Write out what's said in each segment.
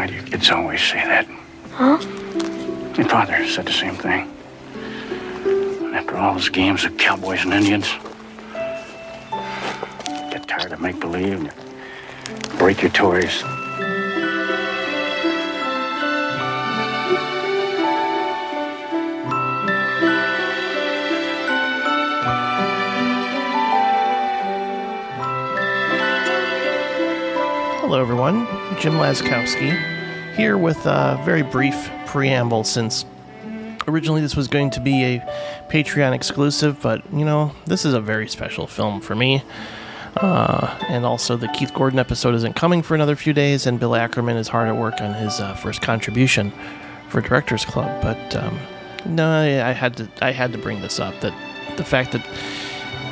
Why do you kids always say that? Huh? Your father said the same thing. After all those games of cowboys and Indians, get tired of make-believe and break your toys. Hello everyone, Jim Laskowski here with a very brief preamble since originally this was going to be a Patreon exclusive, but you know, this is a very special film for me. And also the Keith Gordon episode isn't coming for another few days, and Bill Ackerman is hard at work on his first contribution for Directors Club. But no, I had to bring this up, that the fact that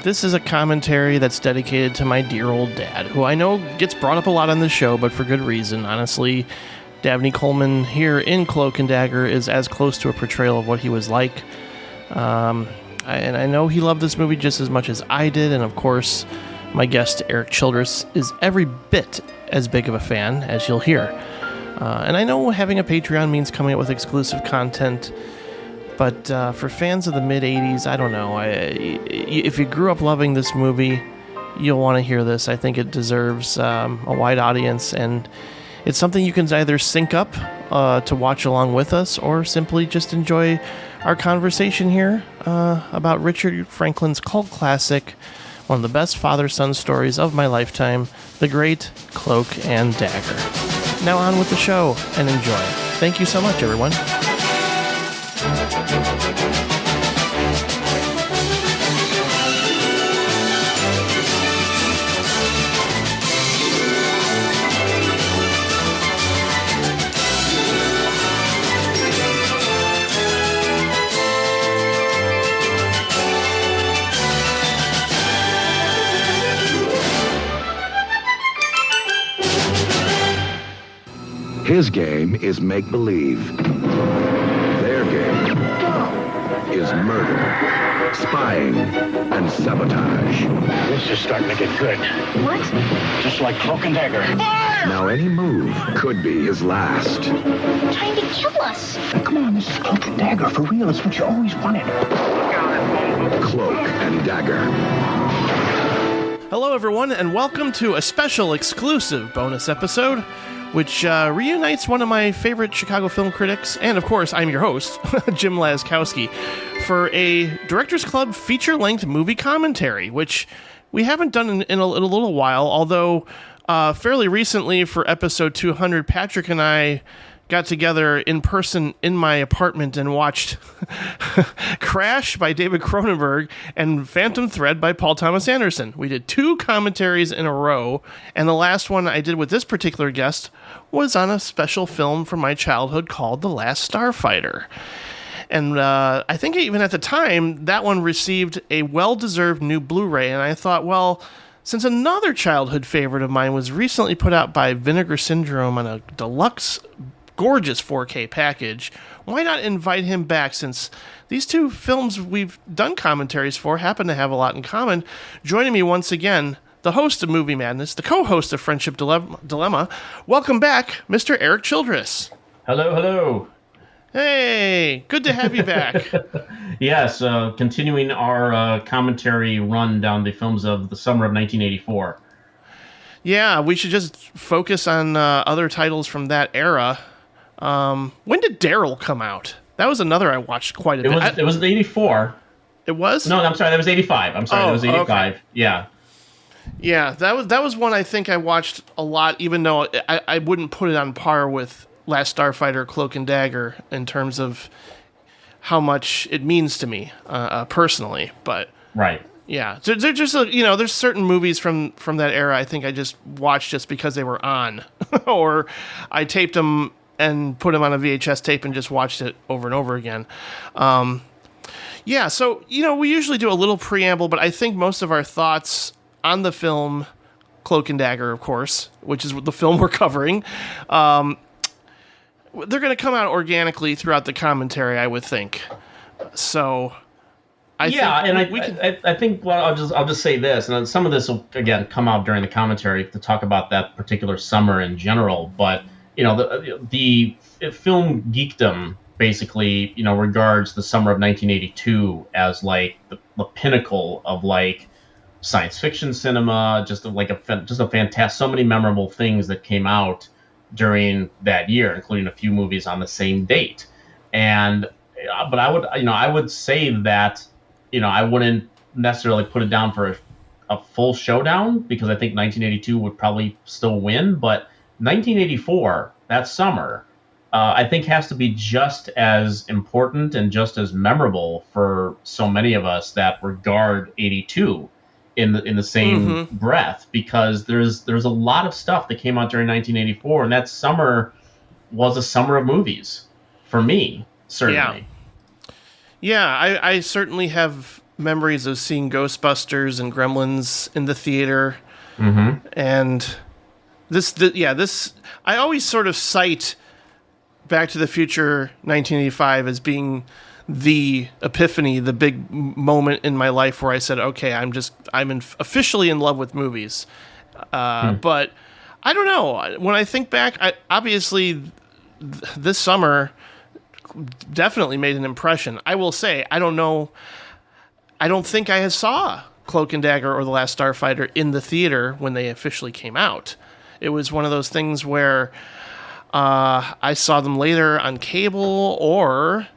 this is a commentary that's dedicated to my dear old dad, who I know gets brought up a lot on this show, but for good reason. Honestly, Dabney Coleman here in Cloak and Dagger is as close to a portrayal of what he was like. And I know he loved this movie just as much as I did, and of course, my guest, Erik Childress, is every bit as big of a fan, as you'll hear. And I know having a Patreon means coming up with exclusive content, but for fans of the mid-'80s, I don't know. If you grew up loving this movie, you'll want to hear this. I think it deserves a wide audience, and it's something you can either sync up to watch along with us, or simply just enjoy our conversation here about Richard Franklin's cult classic, one of the best father-son stories of my lifetime, The Great Cloak and Dagger. Now on with the show, and enjoy. Thank you so much, everyone. His game is make-believe. Their game is murder, spying, and sabotage. This is starting to get good. What? Just like Cloak and Dagger. Now any move could be his last. Trying to kill us. Come on, this is Cloak and Dagger. For real, it's what you always wanted. Cloak and Dagger. Hello, everyone, and welcome to a special exclusive bonus episode, which reunites one of my favorite Chicago film critics, and of course, I'm your host, Jim Laskowski, for a Directors Club feature-length movie commentary, which we haven't done in a little while, although fairly recently for episode 200, Patrick and I got together in person in my apartment and watched Crash by David Cronenberg and Phantom Thread by Paul Thomas Anderson. We did two commentaries in a row, and the last one I did with this particular guest was on a special film from my childhood called The Last Starfighter. And I think even at the time, that one received a well-deserved new Blu-ray, and I thought, well, since another childhood favorite of mine was recently put out by Vinegar Syndrome on a deluxe gorgeous 4K package, why not invite him back, since these two films we've done commentaries for happen to have a lot in common. Joining me once again, the host of Movie Madness, the co-host of Friendship Dilemma. Welcome back, Mr. Erik Childress. Hello. Hey, good to have you back. Yes, continuing our commentary run down the films of the summer of 1984. Yeah, we should just focus on other titles from that era. When did Daryl come out? That was another I watched quite a bit. It was 84. It was? No, I'm sorry, that was 85. I'm sorry, that was 85. Okay. Yeah. Yeah, that was one I think I watched a lot, even though I wouldn't put it on par with Last Starfighter, Cloak and Dagger in terms of how much it means to me personally. But right. Yeah, they're just there's certain movies from that era I think I just watched just because they were on, or I taped them and put them on a VHS tape and just watched it over and over again. Yeah, so we usually do a little preamble, but I think most of our thoughts on the film Cloak and Dagger, of course, which is the film we're covering, they're going to come out organically throughout the commentary, I would think. So I think I'll just say this, and some of this will again come out during the commentary to talk about that particular summer in general. But the film geekdom basically, regards the summer of 1982 as like the pinnacle of like science fiction cinema, just like a fantastic, so many memorable things that came out during that year, including a few movies on the same date. And but I would say that I wouldn't necessarily put it down for a full showdown, because I think 1982 would probably still win, but 1984, that summer, I think has to be just as important and just as memorable for so many of us that regard 82 in the same breath, because there's a lot of stuff that came out during 1984, and that summer was a summer of movies for me, certainly. Yeah, I certainly have memories of seeing Ghostbusters and Gremlins in the theater, and this I always sort of cite Back to the Future 1985 as being the epiphany, the big moment in my life where I said, okay, I'm officially in love with movies. But I don't know. When I think back, obviously this summer definitely made an impression. I will say, I don't know. I don't think I saw Cloak and Dagger or The Last Starfighter in the theater when they officially came out. It was one of those things where I saw them later on cable, or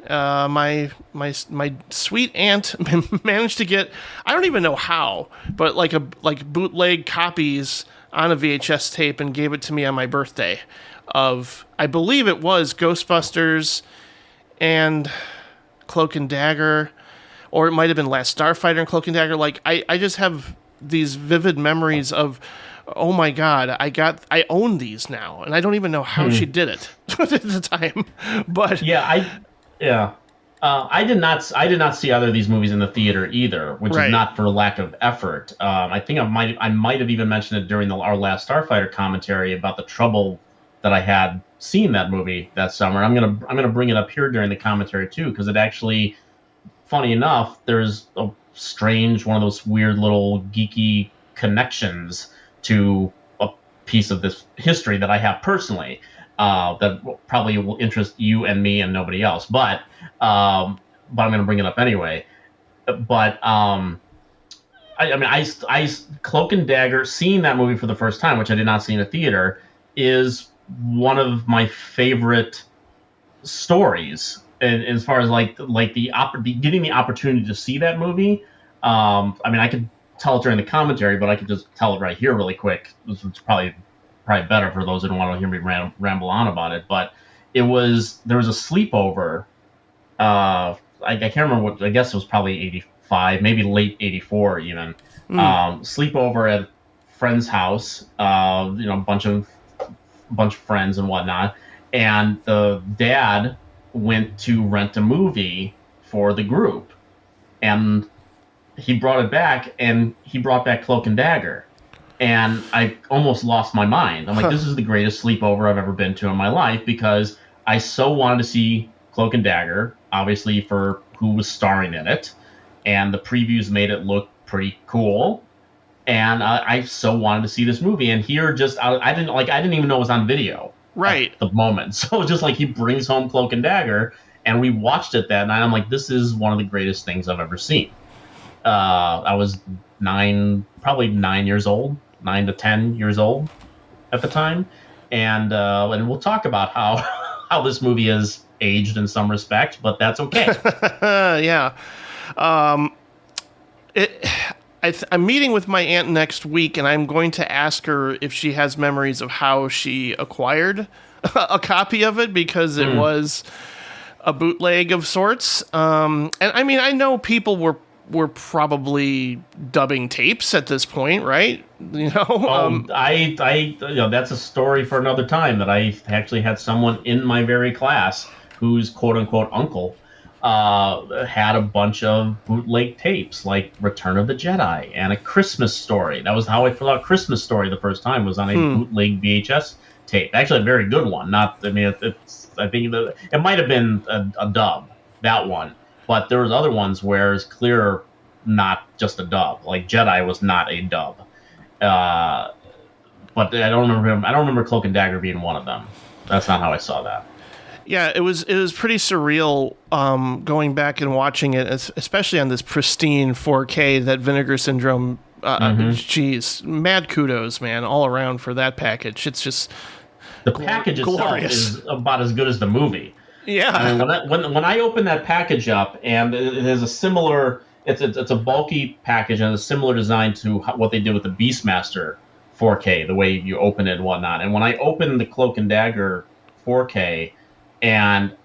my sweet aunt managed to get, I don't even know how, but like bootleg copies on a VHS tape and gave it to me on my birthday of, I believe it was Ghostbusters and Cloak and Dagger, or it might have been Last Starfighter and Cloak and Dagger. Like I just have these vivid memories of, oh my God, I own these now, and I don't even know how she did it at the time. But I did not see either of these movies in the theater either, which is not for lack of effort. I think I might have even mentioned it during our Last Starfighter commentary about the trouble that I had seeing that movie that summer. I'm gonna bring it up here during the commentary too, because it actually, funny enough, there's a strange, one of those weird little geeky connections to a piece of this history that I have personally, that probably will interest you and me and nobody else. But I'm going to bring it up anyway. But I Cloak and Dagger, seeing that movie for the first time, which I did not see in a theater, is one of my favorite stories. And as far as getting the opportunity to see that movie, I could tell it during the commentary, but I could just tell it right here really quick. This is probably better for those who don't want to hear me ramble on about it. But there was a sleepover. I can't remember what. I guess it was probably 85, maybe late 84 even. Sleepover at a friend's house. A bunch of friends and whatnot. And the dad went to rent a movie for the group, and he brought it back, and he brought back Cloak and Dagger. And I almost lost my mind. I'm like, this is the greatest sleepover I've ever been to in my life, because I so wanted to see Cloak and Dagger, obviously for who was starring in it, and the previews made it look pretty cool. And I so wanted to see this movie. And here, I didn't even know it was on video at the moment. So just like, he brings home Cloak and Dagger, and we watched it that night. I'm like, this is one of the greatest things I've ever seen. I was probably 9 years old, 9 to 10 years old at the time. And we'll talk about how this movie has aged in some respect, but that's okay. Yeah. I'm meeting with my aunt next week, and I'm going to ask her if she has memories of how she acquired a copy of it, because it was a bootleg of sorts. And I know people were probably dubbing tapes at this point, right? That's a story for another time, that I actually had someone in my very class whose quote unquote uncle had a bunch of bootleg tapes, like Return of the Jedi and A Christmas Story. That was how I filled out Christmas Story the first time, was on a bootleg VHS tape. Actually, a very good one. I think it might have been a dub, that one. But there was other ones where it's clear not just a dub. Like Jedi was not a dub. But but I don't remember him. I don't remember Cloak and Dagger being one of them. That's not how I saw that. Yeah, it was pretty surreal going back and watching it, especially on this pristine 4K that Vinegar Syndrome. Geez, mad kudos, man, all around for that package. It's just the package itself is about as good as the movie. Yeah. I mean, when I open that package up, and it has a similar, it's a bulky package and a similar design to what they did with the Beastmaster 4K, the way you open it and whatnot. And when I opened the Cloak and Dagger 4K, and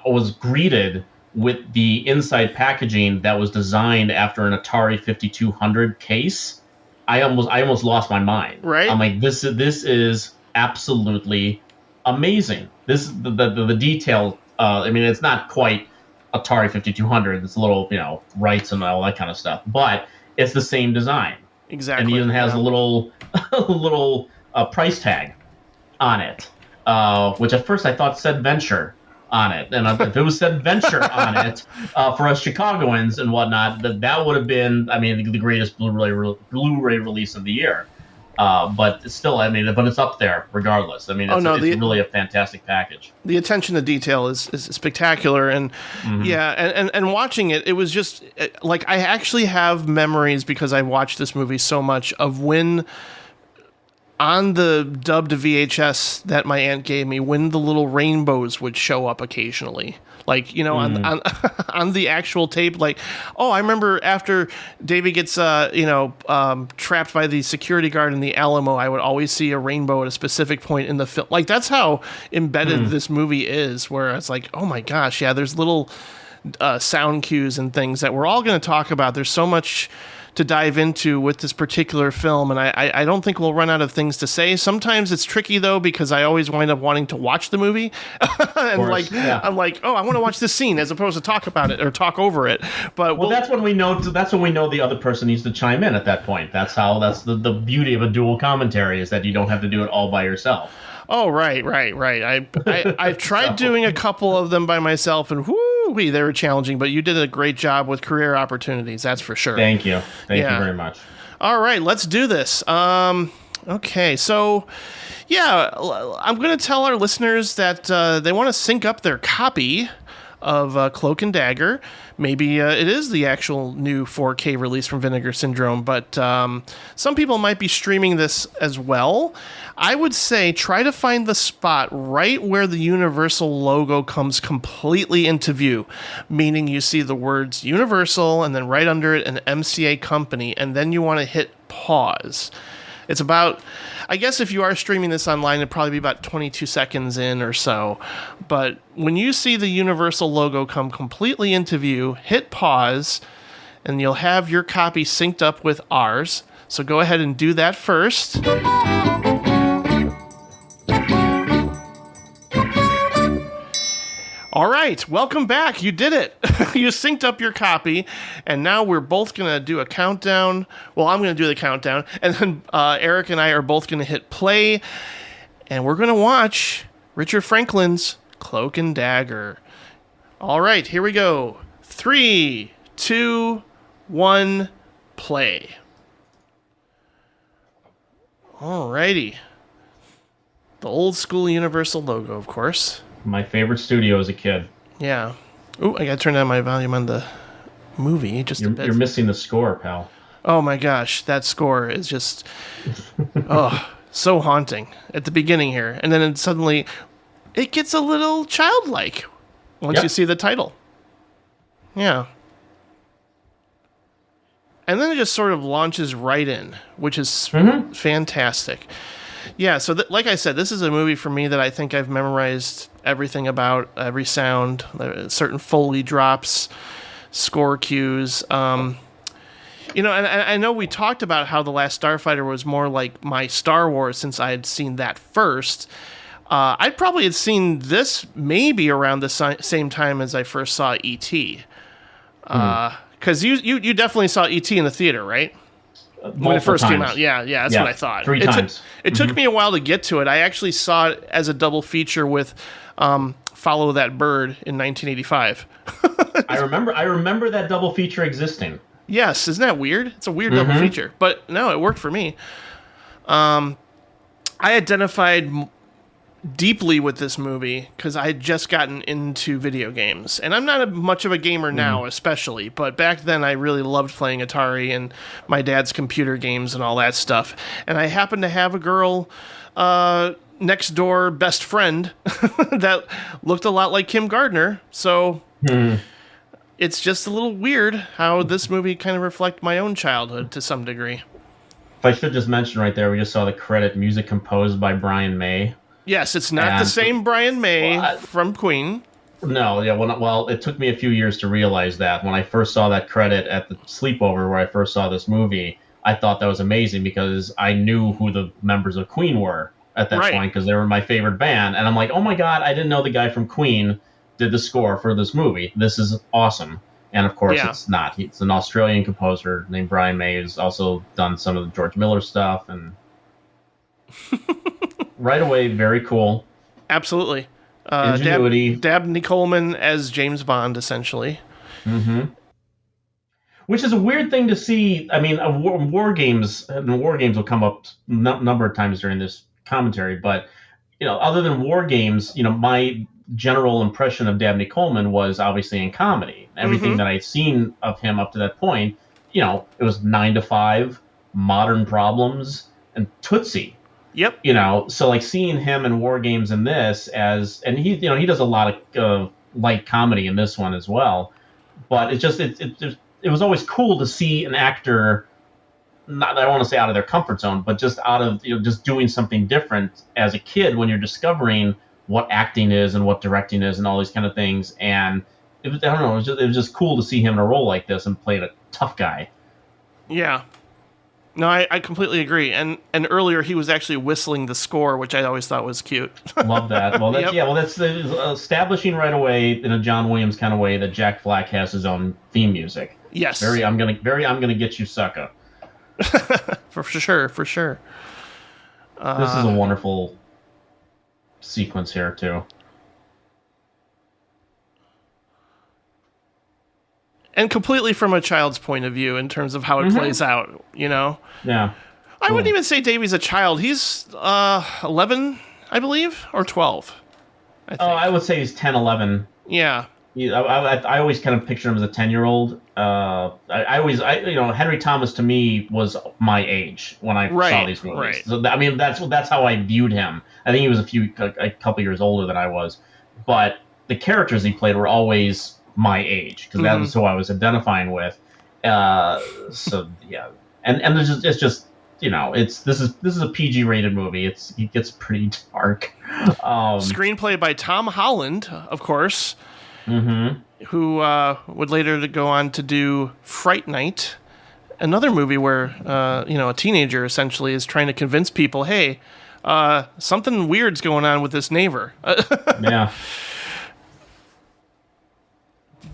I was greeted with the inside packaging that was designed after an Atari 5200 case, I almost lost my mind. Right. I'm like, this is absolutely amazing. This is the detail. I mean, it's not quite Atari 5200. It's a little, rights and all that kind of stuff, but it's the same design. Exactly. And it even has a little price tag on it, which at first I thought said Venture on it. And if it was said Venture on it for us Chicagoans and whatnot, that would have been, I mean, the greatest Blu-ray release of the year. But still, I mean, but it's up there regardless. I mean, it's really a fantastic package. The attention to detail is spectacular, and and watching it was just like, I actually have memories, because I watched this movie so much, of when on the dubbed VHS that my aunt gave me, when the little rainbows would show up occasionally. Like, on the actual tape, like, I remember after Davy gets, trapped by the security guard in the Alamo, I would always see a rainbow at a specific point in the film. Like, that's how embedded this movie is, where it's like, oh my gosh, yeah, there's little sound cues and things that we're all going to talk about. There's so much to dive into with this particular film, and I don't think we'll run out of things to say. Sometimes it's tricky, though, because I always wind up wanting to watch the movie, and I'm like, I want to watch this scene as opposed to talk about it or talk over it. But that's when we know. That's when we know the other person needs to chime in at that point. That's the beauty of a dual commentary, is that you don't have to do it all by yourself. Oh, right. I've tried doing a couple of them by myself, and whoo-wee, they were challenging, but you did a great job with career opportunities, that's for sure. Thank you. Thank you very much. All right, let's do this. Okay, so, I'm going to tell our listeners that they want to sync up their copy of Cloak and Dagger. Maybe it is the actual new 4K release from Vinegar Syndrome, but some people might be streaming this as well. I would say try to find the spot right where the Universal logo comes completely into view, meaning you see the words Universal and then right under it an MCA company, and then you want to hit pause. It's about, I guess if you are streaming this online, it'd probably be about 22 seconds in or so. But when you see the Universal logo come completely into view, hit pause, and you'll have your copy synced up with ours. So go ahead and do that first. All right, welcome back. You did it. You synced up your copy, and now we're both going to do a countdown. Well, I'm going to do the countdown, and then Erik and I are both going to hit play, and we're going to watch Richard Franklin's Cloak and Dagger. All right, here we go. 3, 2, 1, play. All righty. The old school Universal logo, of course. My favorite studio as a kid. Yeah. Ooh, I gotta turn down my volume on the movie just a bit. You're missing the score, pal. Oh my gosh, that score is just so haunting at the beginning here, and then suddenly it gets a little childlike once you see the title. Yeah. And then it just sort of launches right in, which is fantastic. Yeah, so like I said, this is a movie for me that I think I've memorized everything about, every sound, certain Foley drops, score cues. And I know we talked about how The Last Starfighter was more like my Star Wars since I had seen that first. I probably had seen this maybe around the same time as I first saw E.T. Because you definitely saw E.T. in the theater, right? When it first came out. Yeah, that's what I thought. 3 times. It took me a while to get to it. I actually saw it as a double feature with Follow That Bird in 1985. I remember that double feature existing. Yes, isn't that weird? It's a weird double feature. But no, it worked for me. I identified deeply with this movie because I had just gotten into video games, and I'm not much of a gamer now, especially, but back then I really loved playing Atari and my dad's computer games and all that stuff. And I happened to have a girl next door best friend that looked a lot like Kim Gardner, so it's just a little weird how this movie kind of reflects my own childhood to some degree. If I should just mention right there, we just saw the credit, music composed by Brian May. Yes, it's not the same Brian May from Queen. No, yeah. Well, it took me a few years to realize that. When I first saw that credit at the sleepover where I first saw this movie, I thought that was amazing because I knew who the members of Queen were at that point because they were my favorite band. And I'm like, oh my God, I didn't know the guy from Queen did the score for this movie. This is awesome. And of course, it's not. It's an Australian composer named Brian May who's also done some of the George Miller stuff and... Right away, very cool. Absolutely. Ingenuity. Dabney Coleman as James Bond, essentially. Mm-hmm. Which is a weird thing to see. I mean, war games will come up a number of times during this commentary, but, other than war games, my general impression of Dabney Coleman was obviously in comedy. Everything that I'd seen of him up to that point, it was 9 to 5, Modern Problems, and Tootsie. Yep. So like seeing him in war games in this and he does a lot of light comedy in this one as well, but it was always cool to see an actor, not, I don't want to say out of their comfort zone, but just out of, just doing something different as a kid when you're discovering what acting is and what directing is and all these kind of things. And it was just cool to see him in a role like this and play a tough guy. Yeah. No, I completely agree. And earlier he was actually whistling the score, which I always thought was cute. Love that. Well, that's establishing right away in a John Williams kind of way that Jack Black has his own theme music. Yes. I'm gonna get you, sucker. For sure. This is a wonderful sequence here too. And completely from a child's point of view in terms of how it plays out, Yeah. I wouldn't even say Davy's a child. He's 11, I believe, or 12. I think. I would say he's 10, 11. Yeah. I always kind of picture him as a 10-year-old. Henry Thomas to me was my age when I saw these movies. Right. So that's how I viewed him. I think he was a couple years older than I was, but the characters he played were always my age because that was who I was identifying with. So yeah, and it's just this is a PG rated movie. It gets pretty dark. Screenplay by Tom Holland, of course, who would later go on to do Fright Night, another movie where a teenager essentially is trying to convince people, hey, something weird's going on with this neighbor. Yeah.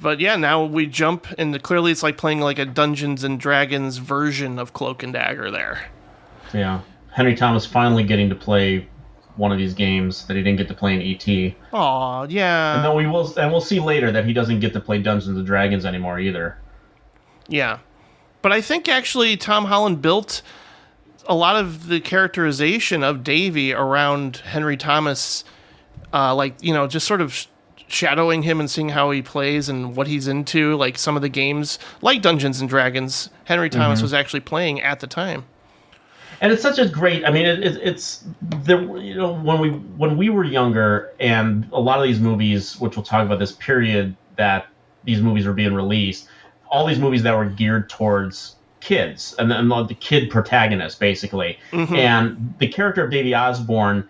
But yeah, now we jump, and clearly it's like playing like a Dungeons and Dragons version of Cloak and Dagger there. Yeah. Henry Thomas finally getting to play one of these games that he didn't get to play in E.T. Aw, yeah. And then we'll see later that he doesn't get to play Dungeons and Dragons anymore either. Yeah. But I think actually Tom Holland built a lot of the characterization of Davy around Henry Thomas, just sort of shadowing him and seeing how he plays and what he's into, like some of the games like Dungeons and Dragons Henry Thomas was actually playing at the time. And it's such a great, it's when we were younger, and a lot of these movies, which we'll talk about this period that these movies were being released, all these movies that were geared towards kids and the kid protagonist basically. And the character of Davy Osborne,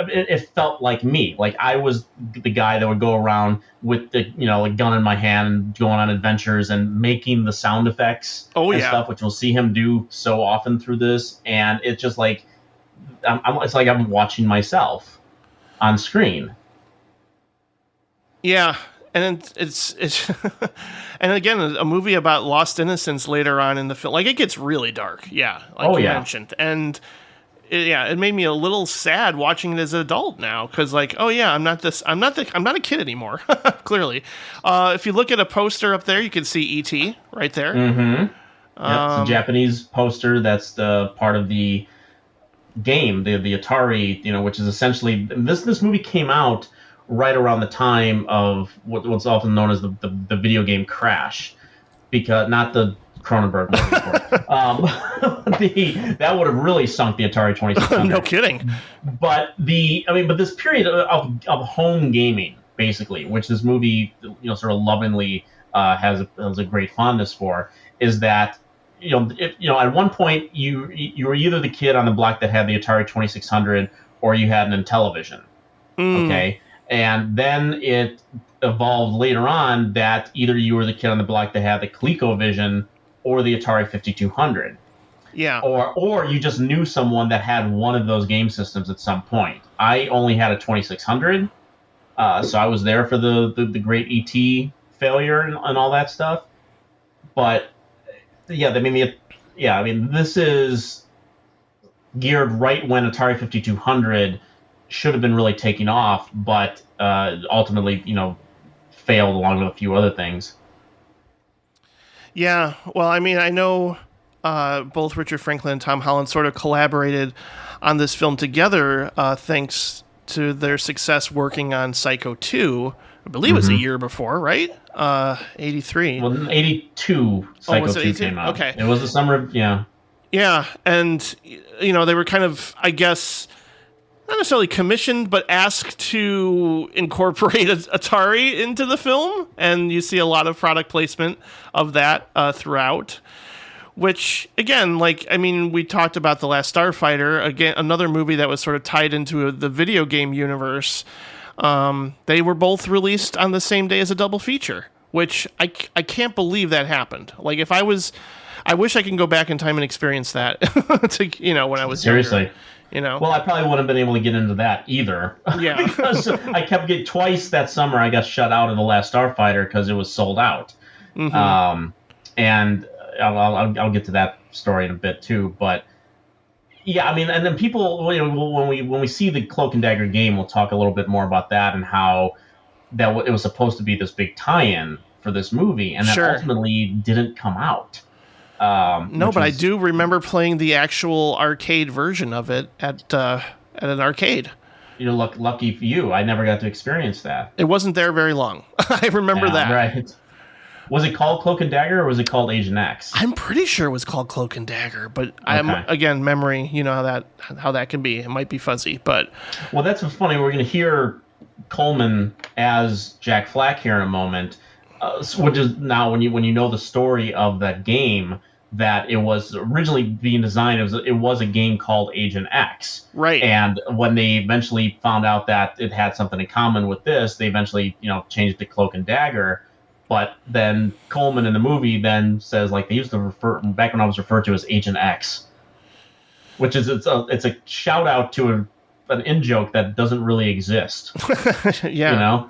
it felt like me. Like I was the guy that would go around with the gun in my hand and going on adventures and making the sound effects stuff, which we'll see him do so often through this. And it's just like it's like I'm watching myself on screen. Yeah, and it's and again a movie about lost innocence later on in the film. Like it gets really dark. Yeah, like you mentioned, and. It made me a little sad watching it as an adult now because, I'm not a kid anymore. Clearly, if you look at a poster up there, you can see E.T. right there. It's a Japanese poster. That's the part of the game, the Atari, which is essentially this movie came out right around the time of what's often known as the video game crash, because not the Cronenberg movie, that would have really sunk the Atari 2600. No kidding. But this period of home gaming, basically, which this movie sort of lovingly has a great fondness for, is that at one point you were either the kid on the block that had the Atari 2600 or you had an Intellivision. Okay, and then it evolved later on that either you were the kid on the block that had the ColecoVision or the Atari 5200. Yeah. Or you just knew someone that had one of those game systems at some point. I only had a 2600, so I was there for the great ET failure and all that stuff. But this is geared right when Atari 5200 should have been really taking off, but ultimately, failed along with a few other things. Yeah, well, I know both Richard Franklin and Tom Holland sort of collaborated on this film together thanks to their success working on Psycho 2. I believe it was a year before, right? 83. Well, 82 Psycho 2 came out. Okay. It was the summer of, yeah. Yeah, and, they were kind of, I guess, not necessarily commissioned, but asked to incorporate Atari into the film, and you see a lot of product placement of that throughout. Which, again, we talked about The Last Starfighter, again, another movie that was sort of tied into the video game universe. They were both released on the same day as a double feature, which I can't believe that happened. I wish I could go back in time and experience that, when I was Seriously. younger. Well, I probably wouldn't have been able to get into that either. Yeah. Because I kept getting twice that summer. I got shut out of The Last Starfighter because it was sold out. Mm-hmm. And I'll get to that story in a bit too. But yeah, and then people, when we see the Cloak and Dagger game, we'll talk a little bit more about that and how that it was supposed to be this big tie-in for this movie, and that ultimately didn't come out. No, but I do remember playing the actual arcade version of it at an arcade. You're lucky for you. I never got to experience that. It wasn't there very long. I remember that. Right. Was it called Cloak and Dagger, or was it called Agent X? I'm pretty sure it was called Cloak and Dagger, but again, memory, how that can be. It might be fuzzy, but... Well, that's what's funny. We're going to hear Coleman as Jack Flack here in a moment, which is now when you know the story of that game, that it was originally being designed, it was a game called Agent X. Right. And when they eventually found out that it had something in common with this, they eventually, changed it to Cloak and Dagger. But then Coleman in the movie then says, they used to refer, back when I was referred to as Agent X, which is, it's a shout out to an in-joke that doesn't really exist. Yeah.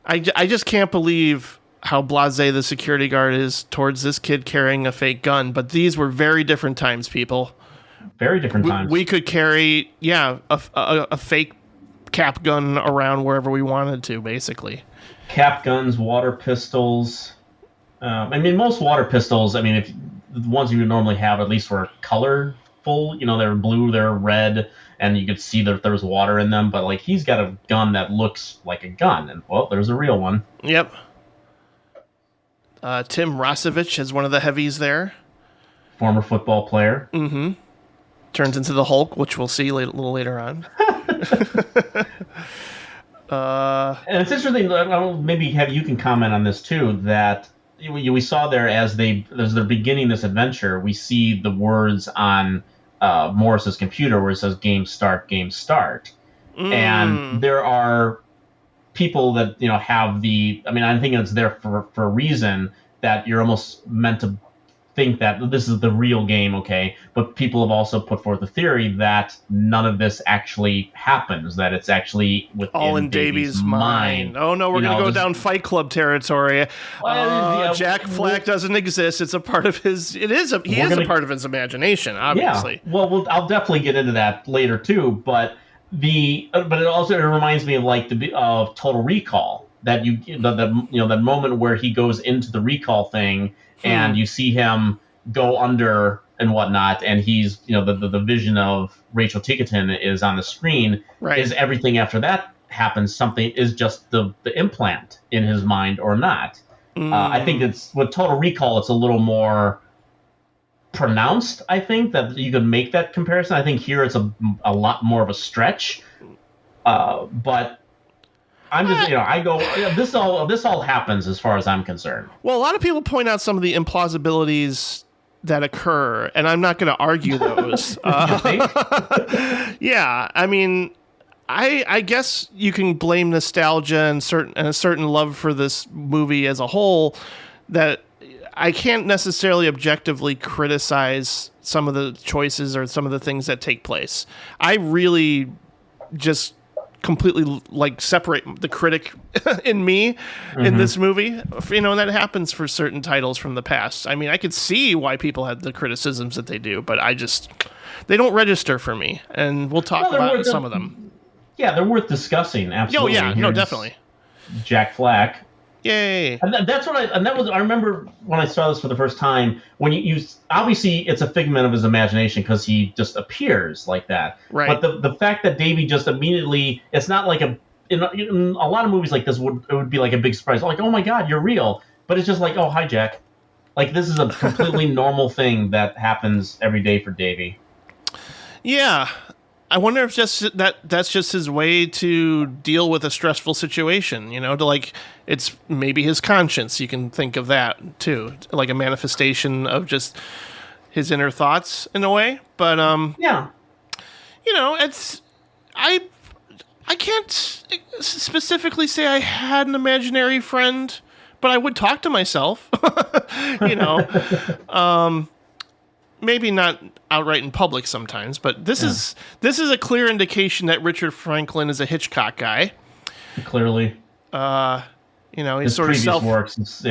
I just can't believe how blasé the security guard is towards this kid carrying a fake gun, but these were very different times, people. Very different times. We could carry, a fake cap gun around wherever we wanted to, basically. Cap guns, water pistols. Most water pistols, if the ones you would normally have at least were colorful, they're blue, they're red, and you could see that there was water in them, but he's got a gun that looks like a gun, and there's a real one. Yep. Tim Rosevich is one of the heavies there. Former football player. Mm-hmm. Turns into the Hulk, which we'll see a little later on. And it's interesting, maybe you can comment on this too, that we saw there as they're beginning this adventure, we see the words on Morris's computer where it says game start, game start. And there are people that, have I think it's there for a reason, that you're almost meant to think that this is the real game, okay? But people have also put forth the theory that none of this actually happens, that it's actually within all in Davy's mind. Oh no, we're going to go down Fight Club territory. Jack Flack doesn't exist. It's a part of his. He is a part of his imagination, obviously. Yeah. Well, I'll definitely get into that later too. But it also reminds me of Total Recall. That that moment where he goes into the recall thing and you see him go under and whatnot, and he's, the vision of Rachel Ticotin is on the screen. Right. Is everything after that happens something is just the implant in his mind or not? I think it's with Total Recall, it's a little more pronounced. I think that you could make that comparison. I think here it's a lot more of a stretch. But I'm just, I go, this all happens as far as I'm concerned. Well, a lot of people point out some of the implausibilities that occur, and I'm not going to argue those. Yeah, I mean, I guess you can blame nostalgia and a certain love for this movie as a whole, that I can't necessarily objectively criticize some of the choices or some of the things that take place. I really just completely separate the critic in me in this movie, and that happens for certain titles from the past. I mean, I could see why people had the criticisms that they do, but they don't register for me, and we'll talk about some of them. Yeah, they're worth discussing. Absolutely. Oh yeah, no, definitely. Jack Flack. Yay! And I remember when I saw this for the first time. When you obviously it's a figment of his imagination because he just appears like that. Right. But the fact that Davy just immediately, it's not like in a lot of movies like this would be like a big surprise, like, oh my God, you're real. But it's just like, oh, hi Jack. Like, this is a completely normal thing that happens every day for Davy. Yeah. I wonder if that's just his way to deal with a stressful situation, it's maybe his conscience. You can think of that too, like a manifestation of just his inner thoughts in a way. But yeah, I can't specifically say I had an imaginary friend, but I would talk to myself, maybe not outright in public sometimes, but this is a clear indication that Richard Franklin is a Hitchcock guy. Clearly. He's sort of works.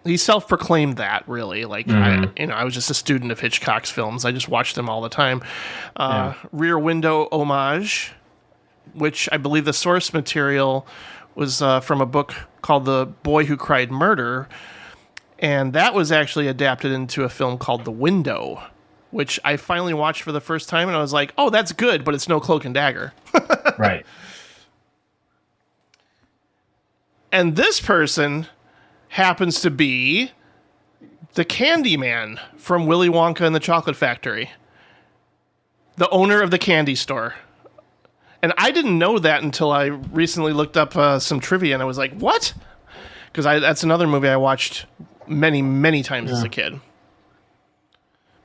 He self-proclaimed that, really. I was just a student of Hitchcock's films. I just watched them all the time. Rear Window Homage, which I believe the source material was from a book called The Boy Who Cried Murder, and that was actually adapted into a film called The Window, which I finally watched for the first time, and I was like, oh, that's good, but it's no Cloak and Dagger. Right. And this person happens to be the candy man from Willy Wonka and the Chocolate Factory, the owner of the candy store. And I didn't know that until I recently looked up some trivia, and I was like, what? Because that's another movie I watched many, many times as a kid.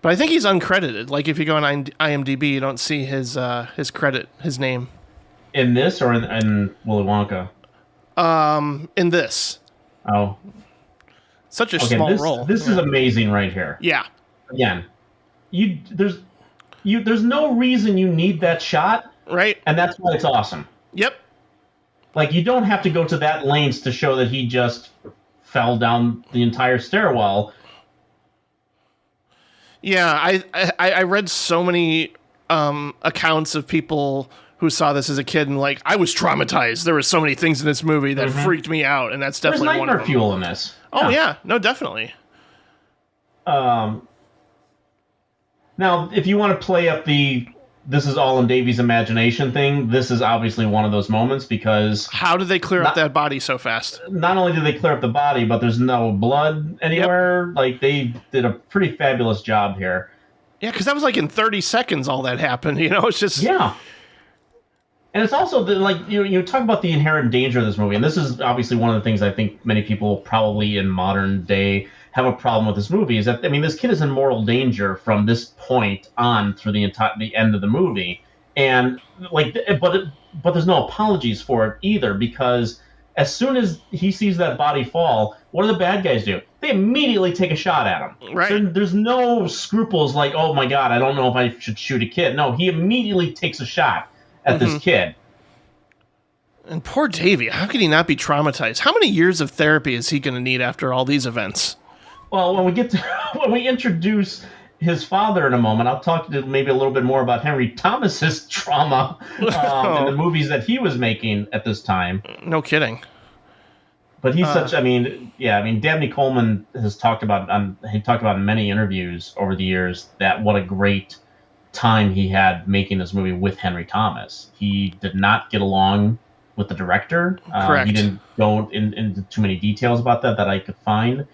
But I think he's uncredited. Like, if you go on IMDb, you don't see his credit, his name. In this or in Willy Wonka? In this. Oh. Such a small role. This is amazing right here. Yeah. Again, there's no reason you need that shot. Right. And that's why it's awesome. Yep. Like, you don't have to go to that lengths to show that he just fell down the entire stairwell. Yeah, I read so many accounts of people who saw this as a kid and I was traumatized. There were so many things in this movie that freaked me out, and that's definitely one of them. There's nightmare fuel in this. Oh yeah, no, definitely. Now, if you want to play up this is all in Davy's imagination thing, this is obviously one of those moments, because how did they clear up that body so fast? Not only did they clear up the body, but there's no blood anywhere. Yep. Like, they did a pretty fabulous job here. Yeah, because that was in 30 seconds all that happened. It's just... Yeah. And it's also, you talk about the inherent danger of this movie, and this is obviously one of the things I think many people probably in modern day have a problem with this movie, is that, this kid is in mortal danger from this point on through the end of the movie. And, but there's no apologies for it either, because as soon as he sees that body fall, what do the bad guys do? They immediately take a shot at him. Right. There's no scruples like, oh my God, I don't know if I should shoot a kid. No, he immediately takes a shot at this kid. And poor Davy, how could he not be traumatized? How many years of therapy is he going to need after all these events? Well, when we introduce his father in a moment, I'll talk to maybe a little bit more about Henry Thomas's trauma in the movies that he was making at this time. No kidding. But he's such. I mean, Dabney Coleman has talked about in many interviews over the years that what a great time he had making this movie with Henry Thomas. He did not get along with the director. Correct. He didn't go into too many details about that I could find.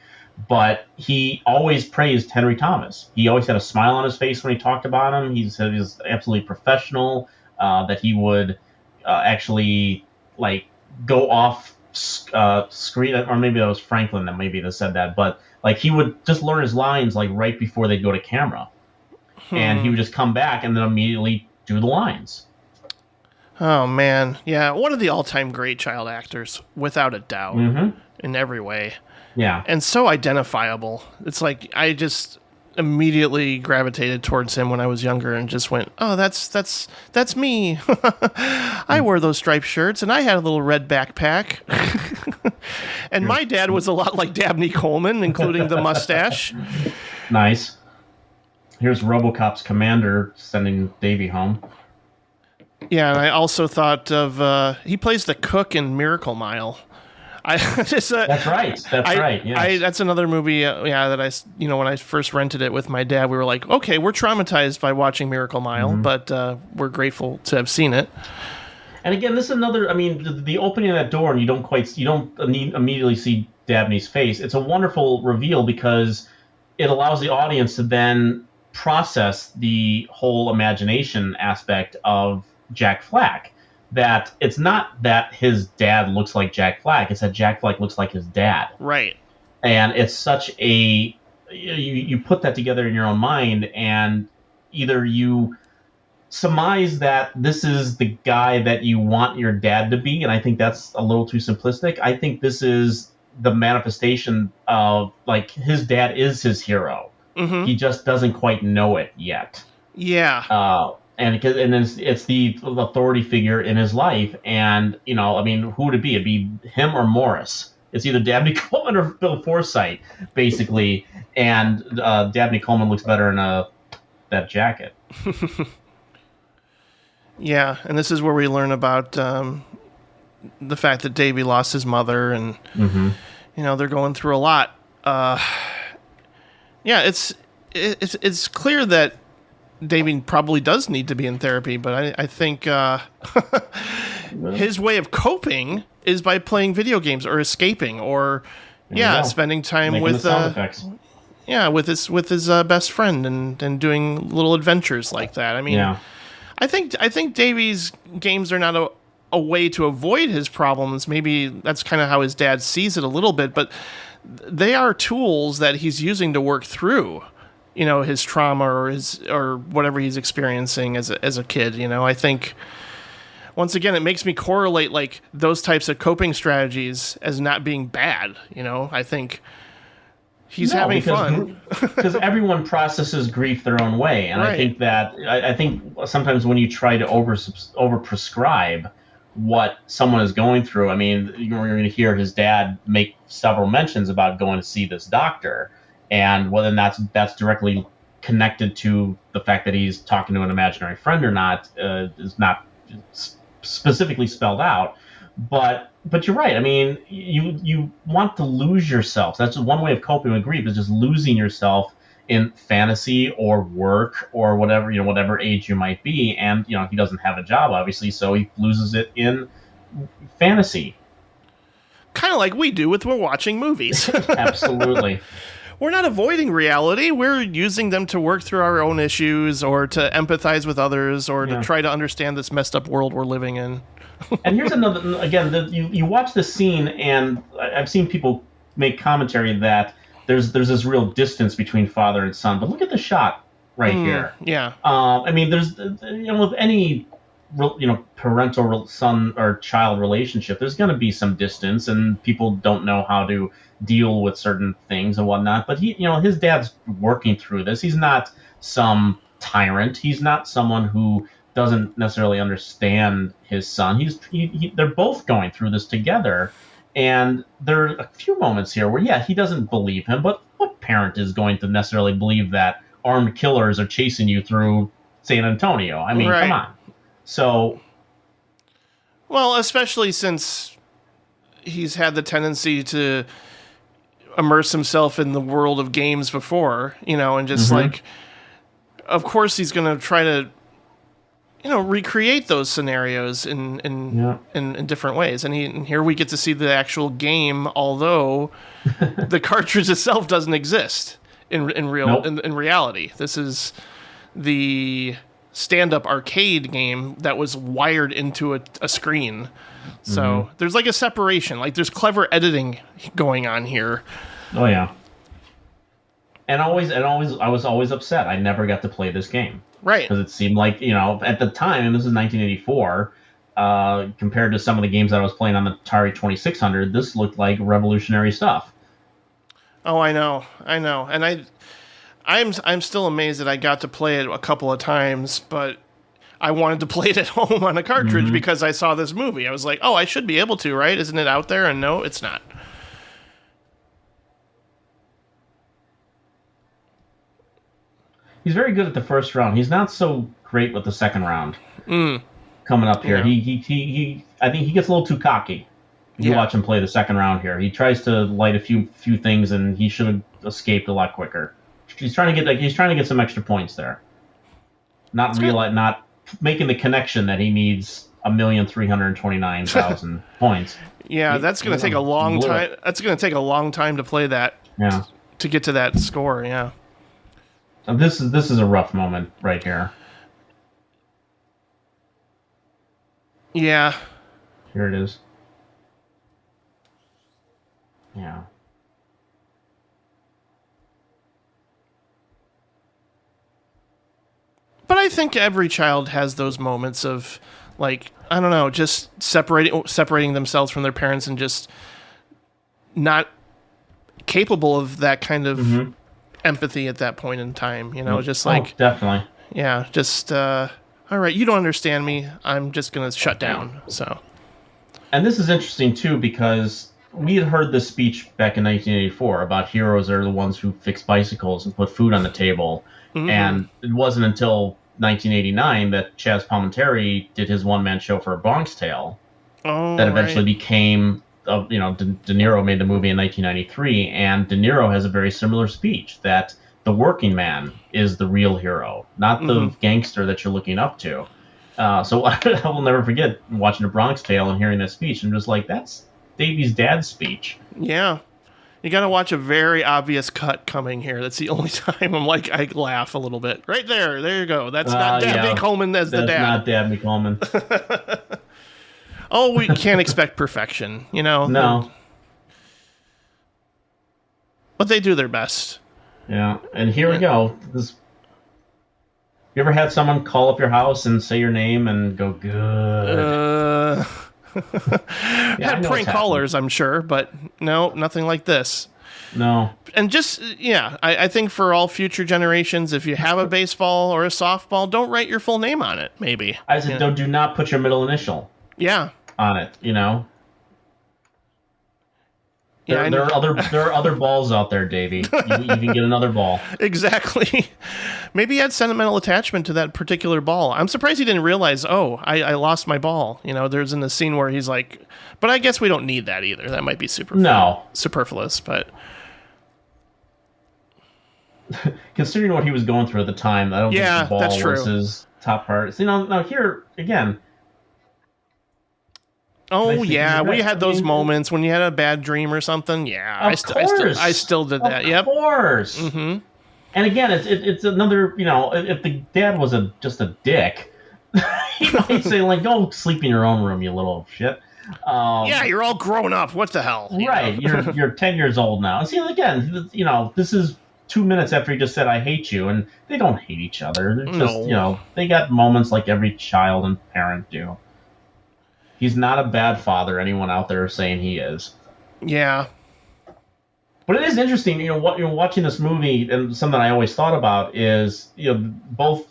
But he always praised Henry Thomas. He always had a smile on his face when he talked about him. He said he was absolutely professional, that he would actually like go off screen, or maybe that was Franklin that said that, but like he would just learn his lines like right before they'd go to camera. And he would just come back and then immediately do the lines. Oh, man. Yeah, one of the all-time great child actors, without a doubt, in every way. Yeah. And so identifiable. It's like I just immediately gravitated towards him when I was younger and just went, oh, that's me. I wore those striped shirts and I had a little red backpack. And my dad was a lot like Dabney Coleman, including the mustache. Nice. Here's RoboCop's commander sending Davy home. Yeah, and I also thought of he plays the cook in Miracle Mile. That's right. Yes. That's another movie. That when I first rented it with my dad, we were like, okay, we're traumatized by watching Miracle Mile, but we're grateful to have seen it. And again, this is another. I mean, the opening of that door, and you don't immediately see Dabney's face. It's a wonderful reveal because it allows the audience to then process the whole imagination aspect of Jack Flack. That it's not that his dad looks like Jack Flack, it's that Jack Flack looks like his dad. Right. And it's such a... You put that together in your own mind, and either you surmise that this is the guy that you want your dad to be, and I think that's a little too simplistic. I think this is the manifestation of, like, his dad is his hero. Mm-hmm. He just doesn't quite know it yet. Yeah. And it's the authority figure in his life, and who would it be? It'd be him or Morris. It's either Dabney Coleman or Bill Forsythe, basically. And Dabney Coleman looks better in that jacket. Yeah, and this is where we learn about the fact that Davy lost his mother, and they're going through a lot. It's clear that Davy probably does need to be in therapy, but I think his way of coping is by playing video games or escaping or spending time making with the sound effects. with his best friend and doing little adventures like that. I mean, I think Davy's games are not a way to avoid his problems. Maybe that's kind of how his dad sees it a little bit, but they are tools that he's using to work through his trauma or whatever he's experiencing as a kid. I think once again, it makes me correlate like those types of coping strategies as not being bad. I think he's having fun because everyone processes grief their own way. And right. I think sometimes when you try to over prescribe what someone is going through, I mean, you're going to hear his dad make several mentions about going to see this doctor. And whether that's directly connected to the fact that he's talking to an imaginary friend or not is not specifically spelled out. But you're right. I mean, you want to lose yourself. That's one way of coping with grief, is just losing yourself in fantasy or work or whatever age you might be. And he doesn't have a job, obviously, so he loses it in fantasy. Kind of like we do when we're watching movies. Absolutely. We're not avoiding reality. We're using them to work through our own issues or to empathize with others or to try to understand this messed up world we're living in. And here's another, again, you watch this scene, and I've seen people make commentary that there's this real distance between father and son. But look at the shot right here. Yeah. I mean, there's, with any, parental son or child relationship, there's going to be some distance, and people don't know how to deal with certain things and whatnot. But his dad's working through this. He's not some tyrant. He's not someone who doesn't necessarily understand his son. They're both going through this together. And there are a few moments here where, he doesn't believe him, but what parent is going to necessarily believe that armed killers are chasing you through San Antonio? I mean, Come on. So, well, especially since he's had the tendency to immerse himself in the world of games before, and just like, of course he's going to try to, recreate those scenarios in different ways. And here we get to see the actual game, although the cartridge itself doesn't exist in reality. This is the stand-up arcade game that was wired into a screen. So there's like a separation. Like there's clever editing going on here. Oh yeah. And I was always upset I never got to play this game. Right. Because it seemed like, at the time, and this is 1984, compared to some of the games that I was playing on the Atari 2600, this looked like revolutionary stuff. Oh, I know. And I'm still amazed that I got to play it a couple of times, but I wanted to play it at home on a cartridge because I saw this movie. I was like, oh, I should be able to, right? Isn't it out there? And no, it's not. He's very good at the first round. He's not so great with the second round. Coming up here, he I think he gets a little too cocky. You watch him play the second round here. He tries to light a few things, and he should have escaped a lot quicker. He's trying to get some extra points there. Not making the connection that he needs 1,329,000 points. Yeah, that's going to take a long time. That's going to take a long time to play that. Yeah. To get to that score. Yeah. So this is a rough moment right here. Yeah. Here it is. Yeah. But I think every child has those moments of, like, I don't know, just separating themselves from their parents and just not capable of that kind of empathy at that point in time. Just like... definitely. Yeah, just, all right, you don't understand me. I'm just going to shut down, so... And this is interesting, too, because we had heard this speech back in 1984 about heroes are the ones who fix bicycles and put food on the table. And it wasn't until 1989 that Chaz Palminteri did his one-man show for A Bronx Tale that eventually became... De Niro made the movie in 1993, and De Niro has a very similar speech that the working man is the real hero, not the gangster that you're looking up to. So I will never forget watching A Bronx Tale and hearing that speech. I'm just like, that's Davy's dad's speech. Yeah. You got to watch a very obvious cut coming here. That's the only time I laugh a little bit. Right there. There you go. That's not Dabney Coleman as the dad. That's not Dabney Coleman. Oh, we can't expect perfection, No. But they do their best. Yeah, and here we go. You ever had someone call up your house and say your name and go, good? Had prank callers, I'm sure, but no, nothing like this. No. And just, I think for all future generations, if you have a baseball or a softball, don't write your full name on it, maybe. I said, do not put your middle initial. Yeah. On it, Yeah, there are other balls out there, Davy. You can get another ball. Exactly. Maybe he had sentimental attachment to that particular ball. I'm surprised he didn't realize, I lost my ball. There's in the scene where he's like, but I guess we don't need that either. That might be superfluous, but considering what he was going through at the time, I don't think the ball that's true. was his top part. So, now here again. Oh yeah, we had those moments when you had a bad dream or something. Yeah, I still did that. Of course. Mm-hmm. And again, it's another. If the dad was just a dick, he might say like, "Go sleep in your own room, you little shit." Yeah, you're all grown up. What the hell? Right, you're 10 years old now. And see, again, this is 2 minutes after he just said, "I hate you," and they don't hate each other. They're just, they got moments like every child and parent do. He's not a bad father, anyone out there saying he is. Yeah. But it is interesting, watching this movie, and something I always thought about is, both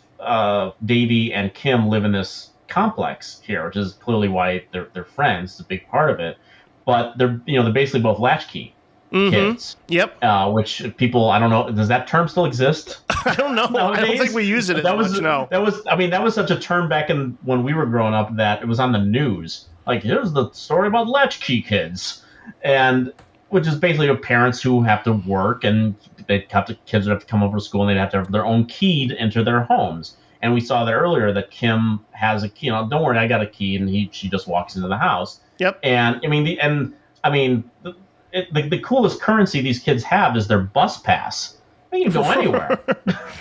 Davy and Kim live in this complex here, which is clearly why they're friends. It's a big part of it. But they're basically both latchkey kids. Yep. Which people, I don't know, does that term still exist? I don't know. Nowadays? I don't think we use it as much now. That was such a term back when we were growing up that it was on the news Like, here's the story about latchkey kids, and which is basically parents who have to work and kids would have to come over to school and they'd have to have their own key to enter their homes. And we saw that earlier that Kim has a key. You know, don't worry, I got a key, and she just walks into the house. Yep. And the coolest currency these kids have is their bus pass. They can go anywhere.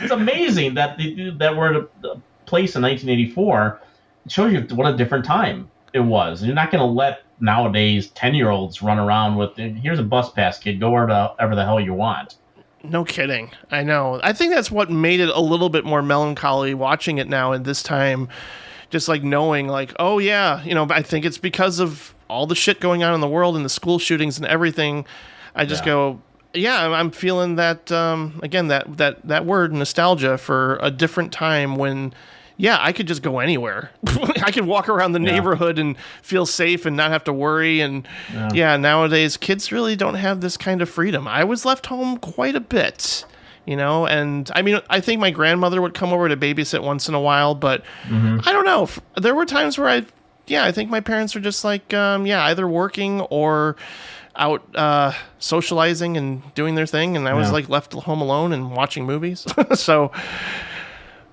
It's amazing that we're at a place in 1984. It shows you what a different time it was. You're not going to let nowadays 10-year-olds run around with, here's a bus pass, kid, go wherever the hell you want. No kidding. I know. I think that's what made it a little bit more melancholy watching it now in this time. Just like knowing, like, oh yeah, I think it's because of all the shit going on in the world and the school shootings and everything. I just go, yeah, I'm feeling that, again, that word, nostalgia, for a different time when, yeah, I could just go anywhere. I could walk around the neighborhood and feel safe and not have to worry. And nowadays kids really don't have this kind of freedom. I was left home quite a bit, and I mean, I think my grandmother would come over to babysit once in a while, but I don't know. There were times where I think my parents were just like, either working or out socializing and doing their thing. And I was like left home alone and watching movies. So,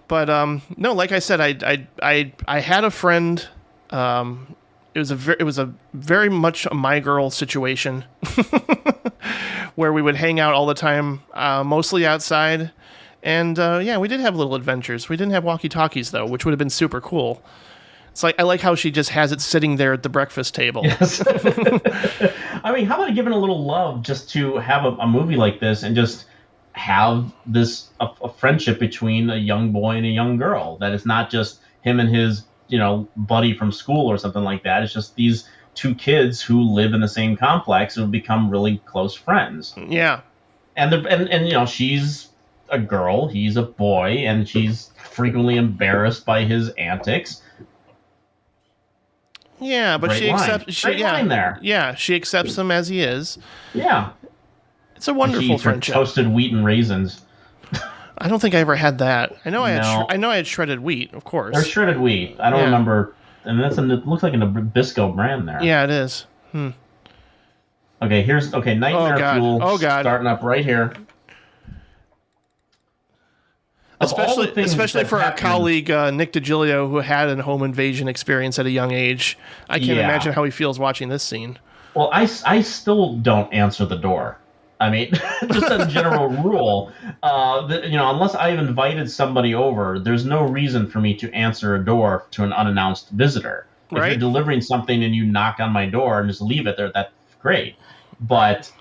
but no, like I said, I had a friend. It was a very much a my girl situation where we would hang out all the time, mostly outside. And we did have little adventures. We didn't have walkie-talkies though, which would have been super cool. It's like, I like how she just has it sitting there at the breakfast table. Yes. I mean, how about giving a little love just to have a movie like this and just have this a friendship between a young boy and a young girl, that it's not just him and his buddy from school or something like that. It's just these two kids who live in the same complex who have become really close friends. Yeah. And she's a girl, he's a boy, and she's frequently embarrassed by his antics. Yeah, but Great line there. Yeah, she accepts him as he is. Yeah. It's a wonderful friendship. Toasted wheat and raisins. I don't think I ever had that. I know I had shredded wheat, of course. There's shredded wheat. I don't remember. And it looks like a Nabisco brand there. Yeah, it is. Okay, Nightmare Fuel. Oh God. Starting up right here. Especially for our colleague Nick DiGilio, who had a home invasion experience at a young age. I can't imagine how he feels watching this scene. Well, I still don't answer the door. I mean, just as a general rule, unless I've invited somebody over, there's no reason for me to answer a door to an unannounced visitor. If you're delivering something and you knock on my door and just leave it there, that's great.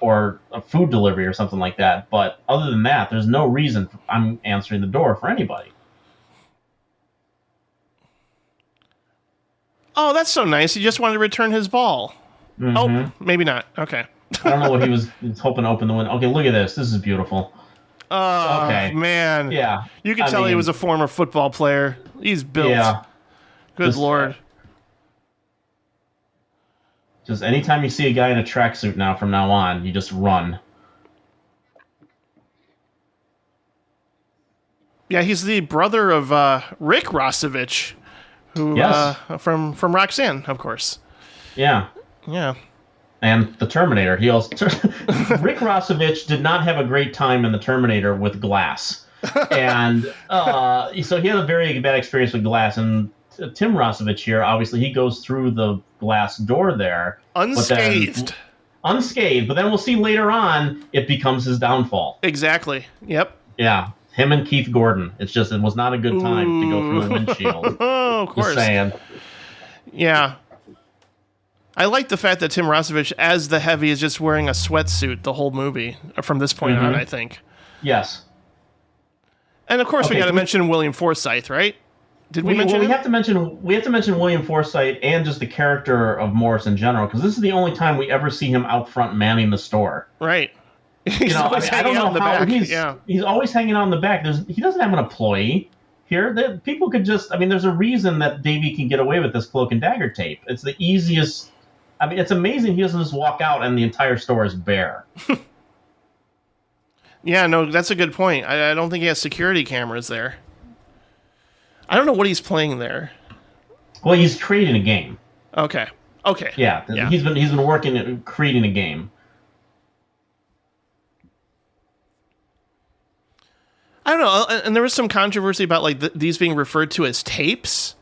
Or a food delivery or something like that. But other than that, there's no reason I'm answering the door for anybody. Oh, that's so nice. He just wanted to return his ball. Mm-hmm. Oh, maybe not. Okay. I don't know what he was hoping to open the window. Okay, look at this. This is beautiful. Oh, okay. Man. Yeah. You can tell he was a former football player. He's built. Yeah. Good Lord. Just anytime you see a guy in a tracksuit now, from now on, you just run. Yeah, he's the brother of Rick Rossovich, who from Roxanne, of course. Yeah. Yeah. And the Terminator. He also Rick Rossovich did not have a great time in the Terminator with glass, and so he had a very bad experience with glass. And Tim Rossovich here, obviously, he goes through the glass door there unscathed. But then we'll see later on it becomes his downfall. Exactly. Yep. Yeah. Him and Keith Gordon. It was not a good time to go through the windshield. Oh, of course. Just saying. Yeah. I like the fact that Tim Rossovich, as the Heavy, is just wearing a sweatsuit the whole movie from this point on, I think. Yes. And of course, we got to mention William Forsythe, right? Did we mention him? We have to mention William Forsythe and just the character of Morris in general, because this is the only time we ever see him out front manning the store. Right. He's always hanging out in the back. He's always hanging out in the back. He doesn't have an employee here. People could just... I mean, there's a reason that Davy can get away with this Cloak and Dagger tape. It's the easiest... I mean, it's amazing he doesn't just walk out and the entire store is bare. Yeah, no, that's a good point. I don't think he has security cameras there. I don't know what he's playing there. Well, he's creating a game. Okay. Okay. Yeah, he's been working at creating a game. I don't know, and there was some controversy about like these being referred to as tapes.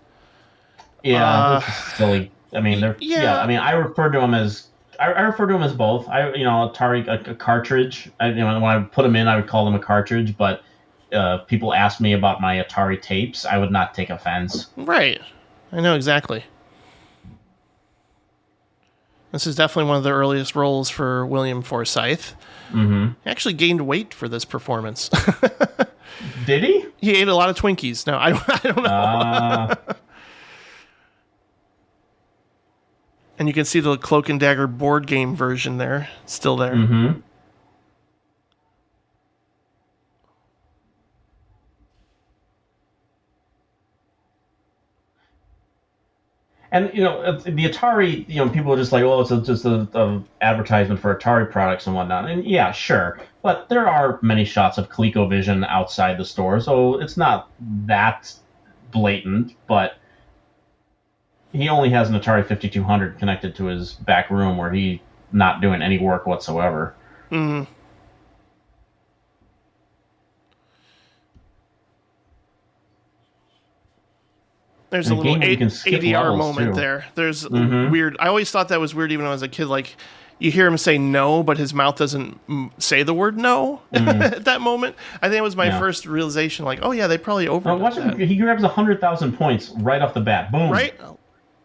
Yeah, that's silly. I mean, I mean, I refer to them as both. Atari a cartridge. When I put them in, I would call them a cartridge. But people ask me about my Atari tapes, I would not take offense. Right, I know exactly. This is definitely one of the earliest roles for William Forsythe. Mm-hmm. He actually gained weight for this performance. Did he? He ate a lot of Twinkies. No, I don't know. And you can see the Cloak and Dagger board game version there. Still there. Mm-hmm. And, the Atari, people are just like, oh, it's just a advertisement for Atari products and whatnot. And yeah, sure. But there are many shots of ColecoVision outside the store, so it's not that blatant, but he only has an Atari 5200 connected to his back room where he's not doing any work whatsoever. Mm-hmm. There's a little ADR moment there. There's weird. I always thought that was weird even when I was a kid. Like, you hear him say no, but his mouth doesn't say the word no at that moment. I think it was my first realization, like, oh yeah, they probably overdid that. He grabs 100,000 points right off the bat. Boom. Right?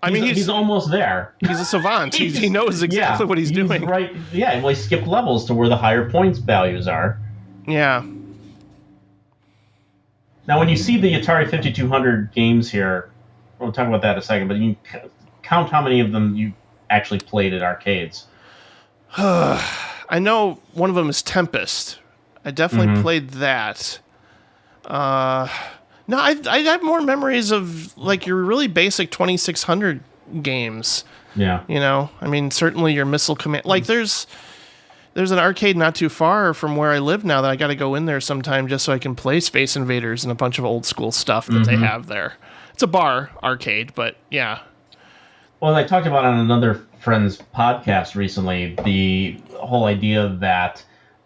I mean, he's almost there. He's a savant. He knows exactly what he's doing. Right. Yeah, well, he skipped levels to where the higher points values are. Yeah. Now, when you see the Atari 5200 games here, we'll talk about that in a second, but you count how many of them you actually played at arcades. I know one of them is Tempest. I definitely played that. No, I have more memories of like your really basic 2600 games. Yeah. I mean, certainly your Missile Command. Like, there's an arcade not too far from where I live now that I got to go in there sometime just so I can play Space Invaders and a bunch of old school stuff that they have there. It's a bar arcade, but yeah. Well, I talked about on another friend's podcast recently the whole idea that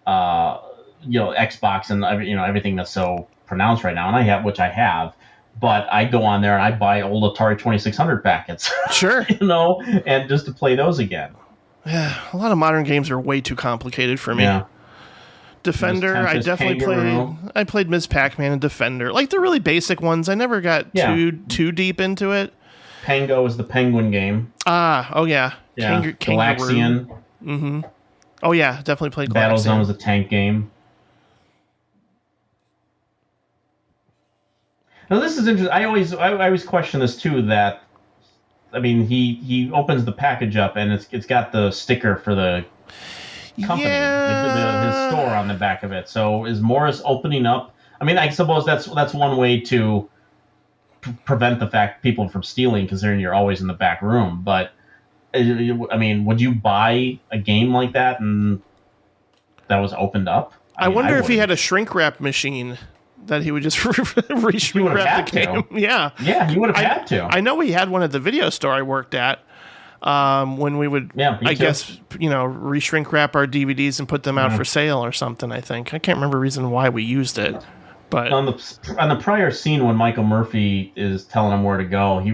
Xbox and everything that's so pronounced right now, and I have, but I go on there and I buy old Atari 2600 packets. Sure. And just to play those again. Yeah, a lot of modern games are way too complicated for me. Yeah. Defender, I definitely played. I played Ms. Pac-Man and Defender, like the really basic ones. I never got too deep into it. Pango is the penguin game. Oh yeah, yeah. Galaxian. Mm-hmm. Oh yeah, definitely played Galaxian. Battlezone was a tank game. Now this is interesting. I always question this too. That, I mean, he opens the package up and it's got the sticker for the company, his store on the back of it. So is Morris opening up? I mean, I suppose that's one way to prevent the fact people from stealing, considering you're always in the back room. But I mean, would you buy a game like that and that was opened up? I wonder if he had a shrink wrap machine that he would just re-shrink wrap the game. Yeah, he would have had to. I know he had one at the video store I worked at. When we would, guess, re-shrink wrap our DVDs and put them out for sale or something. I think I can't remember the reason why we used it, but on the prior scene when Michael Murphy is telling him where to go, he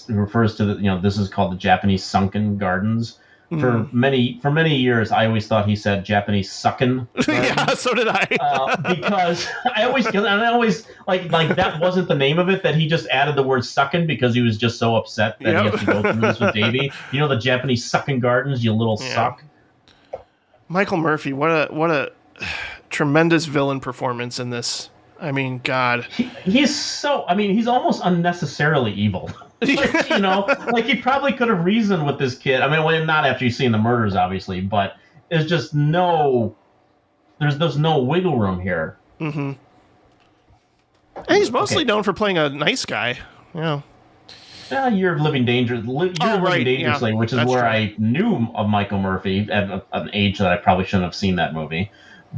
refers to this is called the Japanese sunken gardens. For many years, I always thought he said Japanese suckin'. Yeah, so did I. Because I always like that wasn't the name of it. That he just added the word suckin' because he was just so upset that he has to go through this with Davy. The Japanese suckin' gardens, you little suck. Michael Murphy, what a tremendous villain performance in this. I mean, God, he's almost unnecessarily evil. Like he probably could have reasoned with this kid. I mean, well, not after you've seen the murders, obviously, but there's just there's no wiggle room here. Mm-hmm. And he's mostly known for playing a nice guy. Yeah. You're living dangerously, which is where I knew of Michael Murphy at an age that I probably shouldn't have seen that movie.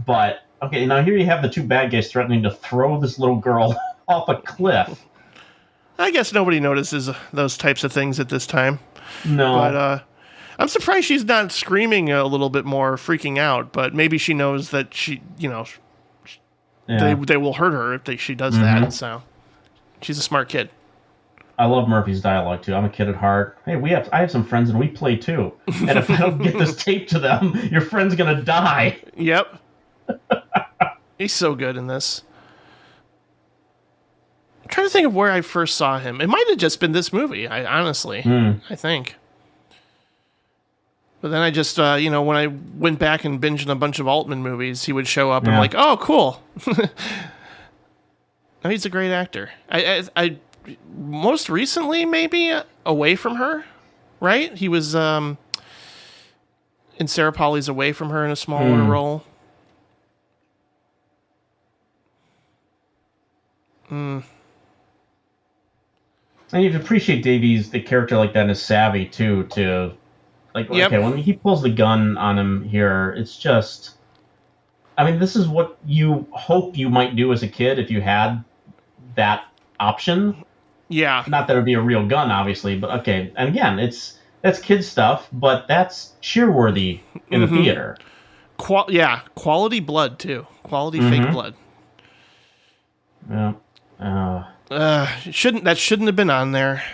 But okay, now here you have the two bad guys threatening to throw this little girl off a cliff. I guess nobody notices those types of things at this time. No. But I'm surprised she's not screaming a little bit more, freaking out. But maybe she knows that she, they will hurt her if she does that. So she's a smart kid. I love Murphy's dialogue too. I'm a kid at heart. Hey, I have some friends and we play too. And if I don't get this tape to them, your friend's gonna die. Yep. He's so good in this. I'm trying to think of where I first saw him. It might have just been this movie. I think. But then I just, when I went back and binged a bunch of Altman movies, he would show up and I'm like, oh, cool. No, he's a great actor. I most recently, maybe, Away from Her, right? He was in Sarah Polley's Away from Her in a smaller role. And you appreciate Davy's the character like that and is savvy too. Okay, when he pulls the gun on him here, it's just. I mean, this is what you hope you might do as a kid if you had that option. Yeah. Not that it would be a real gun, obviously, but okay. And again, that's kid stuff, but that's cheer-worthy in the theater. Quality blood too. Quality fake blood. Yeah. Shouldn't have been on there.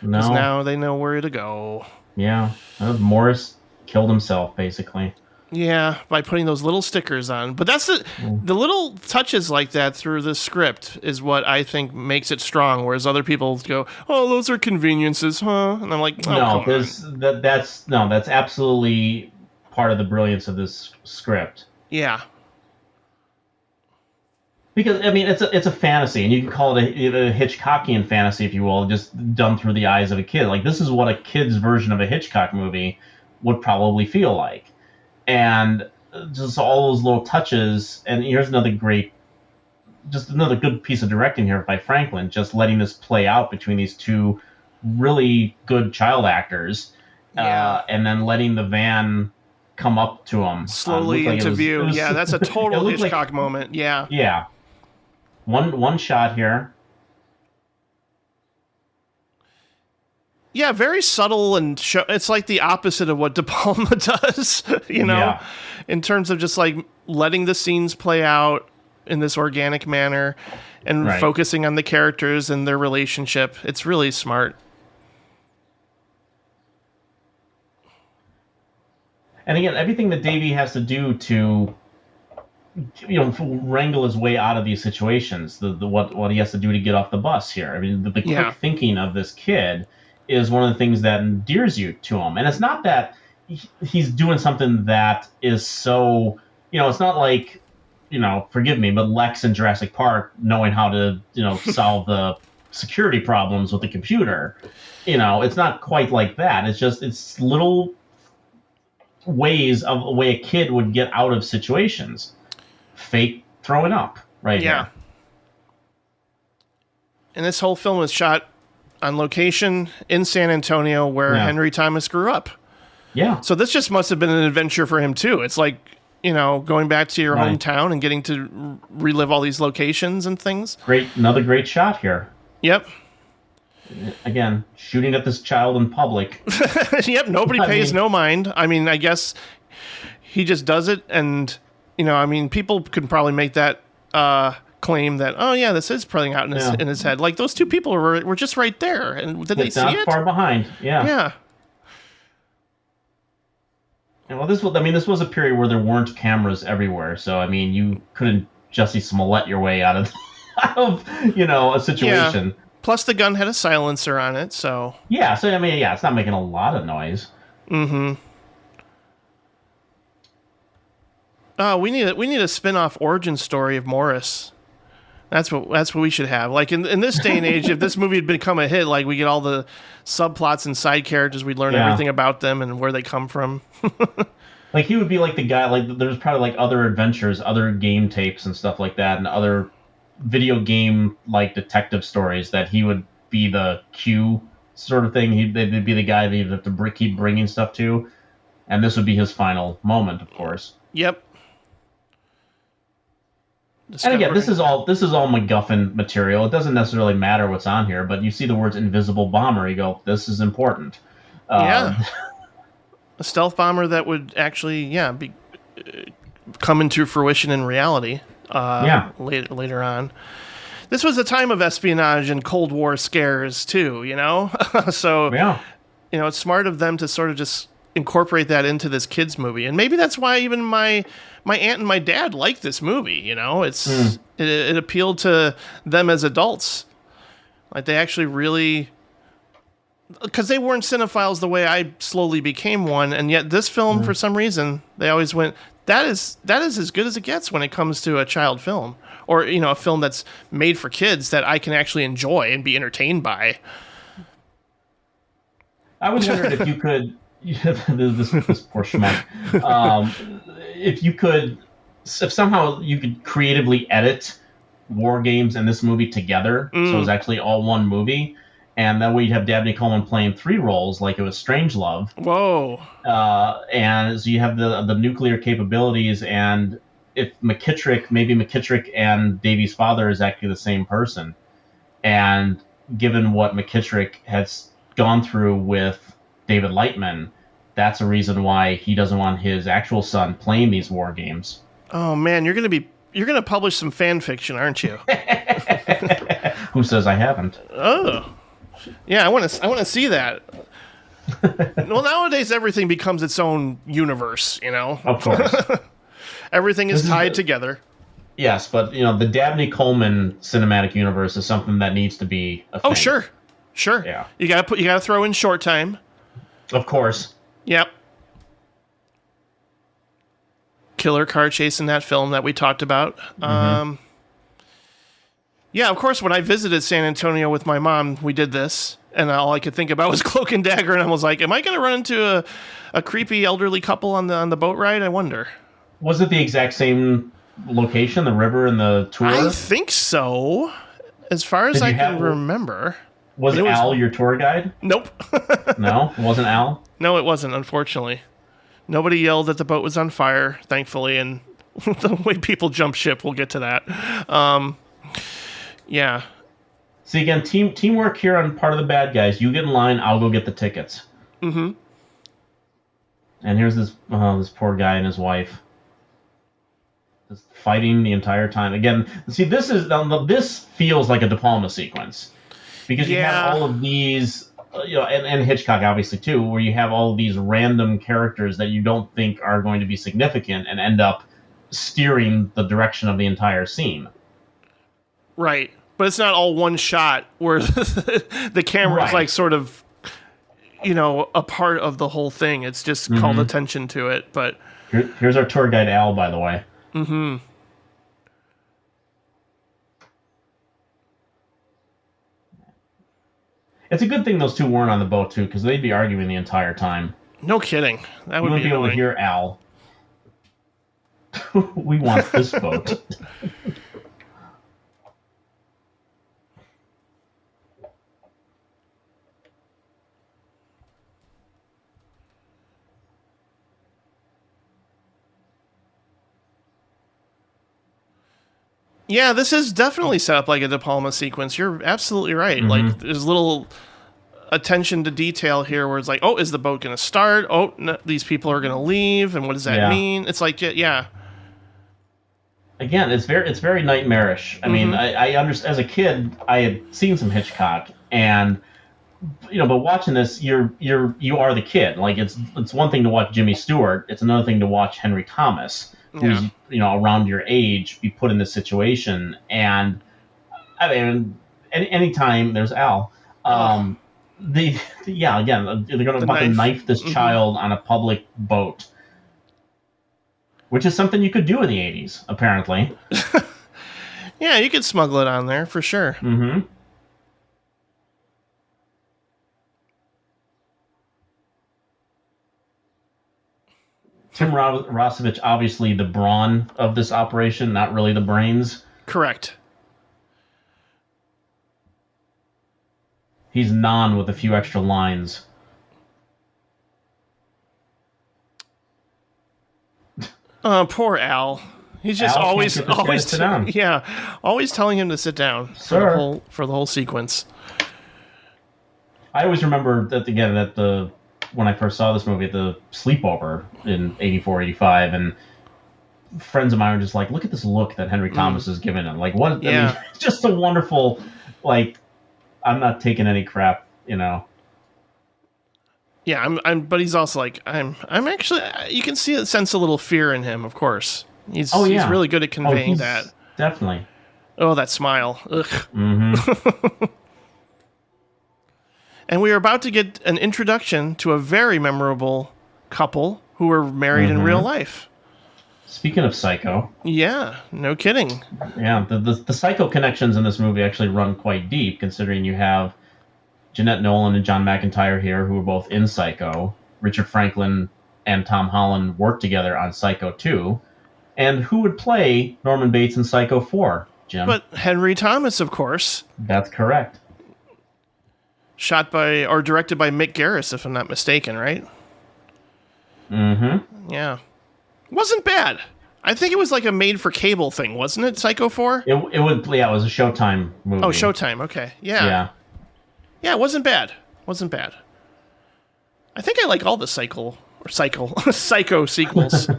No. Because now they know where to go. Yeah. Morris killed himself, basically. Yeah, by putting those little stickers on. But that's the little touches like that through the script is what I think makes it strong. Whereas other people go, "Oh, those are conveniences, huh?" And I'm like, "Oh, that's absolutely part of the brilliance of this script." Yeah. Because I mean, it's a fantasy, and you can call it a Hitchcockian fantasy, if you will, just done through the eyes of a kid. Like this is what a kid's version of a Hitchcock movie would probably feel like. And just all those little touches, and here's another good piece of directing here by Franklin, just letting this play out between these two really good child actors, and then letting the van come up to him. Slowly into view. Yeah, that's a total Hitchcock moment. Yeah. Yeah. One shot here. Yeah, very subtle and it's like the opposite of what De Palma does, in terms of just like letting the scenes play out in this organic manner and focusing on the characters and their relationship. It's really smart. And again, everything that Davy has to do to wrangle his way out of these situations, what he has to do to get off the bus here. I mean, the quick thinking of this kid is one of the things that endears you to him. And it's not that he's doing something that is so, it's not like, forgive me, but Lex in Jurassic Park knowing how to, solve the security problems with the computer. It's not quite like that. It's little ways of a way a kid would get out of situations. Fake throwing up here. And this whole film was shot on location in San Antonio where Henry Thomas grew up. Yeah. So this just must have been an adventure for him too. It's like, going back to your hometown and getting to relive all these locations and things. Another great shot here. Yep. Again, shooting at this child in public. Yep. Nobody pays no mind. I mean, I guess he just does it. And, people could probably make that, claim that, oh yeah, this is playing out in his head. Like those two people were just right there, and did they see it? Not far behind. Yeah. Yeah. And well, this was a period where there weren't cameras everywhere, so you couldn't Jussie Smollett your way out of a situation. Yeah. Plus, the gun had a silencer on it, so yeah. So it's not making a lot of noise. Mm-hmm. We need a spin-off origin story of Morris. That's what we should have. Like in this day and age, if this movie had become a hit, like we get all the subplots and side characters, we'd learn everything about them and where they come from. Like he would be like the guy. Like there's probably like other adventures, other game tapes and stuff like that, and other video game like detective stories that he would be the Q sort of thing. They'd be the guy that you'd have to keep bringing stuff to, and this would be his final moment, of course. Yep. And again, this is all MacGuffin material. It doesn't necessarily matter what's on here, but you see the words "invisible bomber," you go, "This is important." Yeah. A stealth bomber that would actually, come into fruition in reality. Later on. This was a time of espionage and Cold War scares too, you know? So, it's smart of them to sort of just incorporate that into this kids movie. And maybe that's why even my aunt and my dad liked this movie, you know? It appealed to them as adults. Like they actually really, because they weren't cinephiles the way I slowly became one, and yet this film, for some reason, they always went, that is as good as it gets when it comes to a child film. Or, a film that's made for kids that I can actually enjoy and be entertained by. I was wondering if you could, this poor schmuck, if somehow you could creatively edit War Games and this movie together, so it was actually all one movie, and that way you'd have Dabney Coleman playing 3 roles like it was Strangelove. Whoa. And so you have the nuclear capabilities, and if McKittrick and Davy's father is actually the same person. And given what McKittrick has gone through with David Lightman, that's a reason why he doesn't want his actual son playing these War Games. Oh man, you're gonna publish some fan fiction, aren't you? Who says I haven't? Oh, yeah, I want to see that. Well, nowadays everything becomes its own universe, you know. Of course. Everything is tied together. Yes, but the Dabney Coleman cinematic universe is something that needs to be a thing. Oh, sure. Yeah. You gotta throw in Short Time. Of course. Yep. Killer car chase in that film that we talked about. Yeah, of course, when I visited San Antonio with my mom, we did this, and all I could think about was Cloak and Dagger, and I was like, am I going to run into a creepy elderly couple on the boat ride? I wonder. Was it the exact same location, the river and the tour? I think so, as far as I can remember. Was Al your tour guide? Nope. No? It wasn't Al? No, it wasn't, unfortunately. Nobody yelled that the boat was on fire, thankfully, and the way people jump ship, we'll get to that. Yeah. See, again, teamwork here on part of the bad guys. You get in line, I'll go get the tickets. Mm-hmm. And here's this poor guy and his wife. Just fighting the entire time. Again, see, this feels like a De Palma sequence. Because you have all of these, and Hitchcock obviously too, where you have all of these random characters that you don't think are going to be significant and end up steering the direction of the entire scene. Right. But it's not all one shot where the camera is like sort of, a part of the whole thing. It's just called attention to it. But here's our tour guide, Al, by the way. Mm-hmm. It's a good thing those two weren't on the boat, too, because they'd be arguing the entire time. No kidding. That would be able to hear Al. We want this boat. Yeah, this is definitely set up like a De Palma sequence. You're absolutely right. Mm-hmm. Like, there's little attention to detail here where it's like, oh, is the boat going to start? Oh, no, these people are going to leave, and what does that mean? It's like, yeah. Again, it's very nightmarish. I mean, I understand. As a kid, I had seen some Hitchcock, and but watching this, you are the kid. Like, it's one thing to watch Jimmy Stewart. It's another thing to watch Henry Thomas, who's around your age, be put in this situation. And I mean, anytime there's Al, again, they're going to knife this child on a public boat, which is something you could do in the 80s, apparently. Yeah, you could smuggle it on there for sure. Mm-hmm. Tim Rosevich, obviously the brawn of this operation, not really the brains. Correct. He's non with a few extra lines. Poor Al. He's just always telling him to sit down for the whole sequence. I always remember that the when I first saw this movie at the sleepover in 84, 85, and friends of mine were just like, look at this look that Henry Thomas is giving him. Like, what? Yeah. I mean, just a wonderful, like, I'm not taking any crap, you know. Yeah, but he's also like, I'm actually, you can sense a little fear in him, of course. He's really good at conveying that. Definitely. Oh, that smile. Ugh. Mm-hmm. And we are about to get an introduction to a very memorable couple who were married in real life. Speaking of Psycho. Yeah, no kidding. Yeah, the Psycho connections in this movie actually run quite deep, considering you have Jeanette Nolan and John McIntyre here, who were both in Psycho. Richard Franklin and Tom Holland worked together on Psycho 2. And who would play Norman Bates in Psycho 4, Jim? But Henry Thomas, of course. That's correct. Directed by Mick Garris, if I'm not mistaken, right? Mm-hmm. Yeah. Wasn't bad. I think it was like a made-for-cable thing, wasn't it, Psycho 4? It was a Showtime movie. Oh, Showtime, okay. Yeah. Yeah, it wasn't bad. I think I like all the Psycho sequels.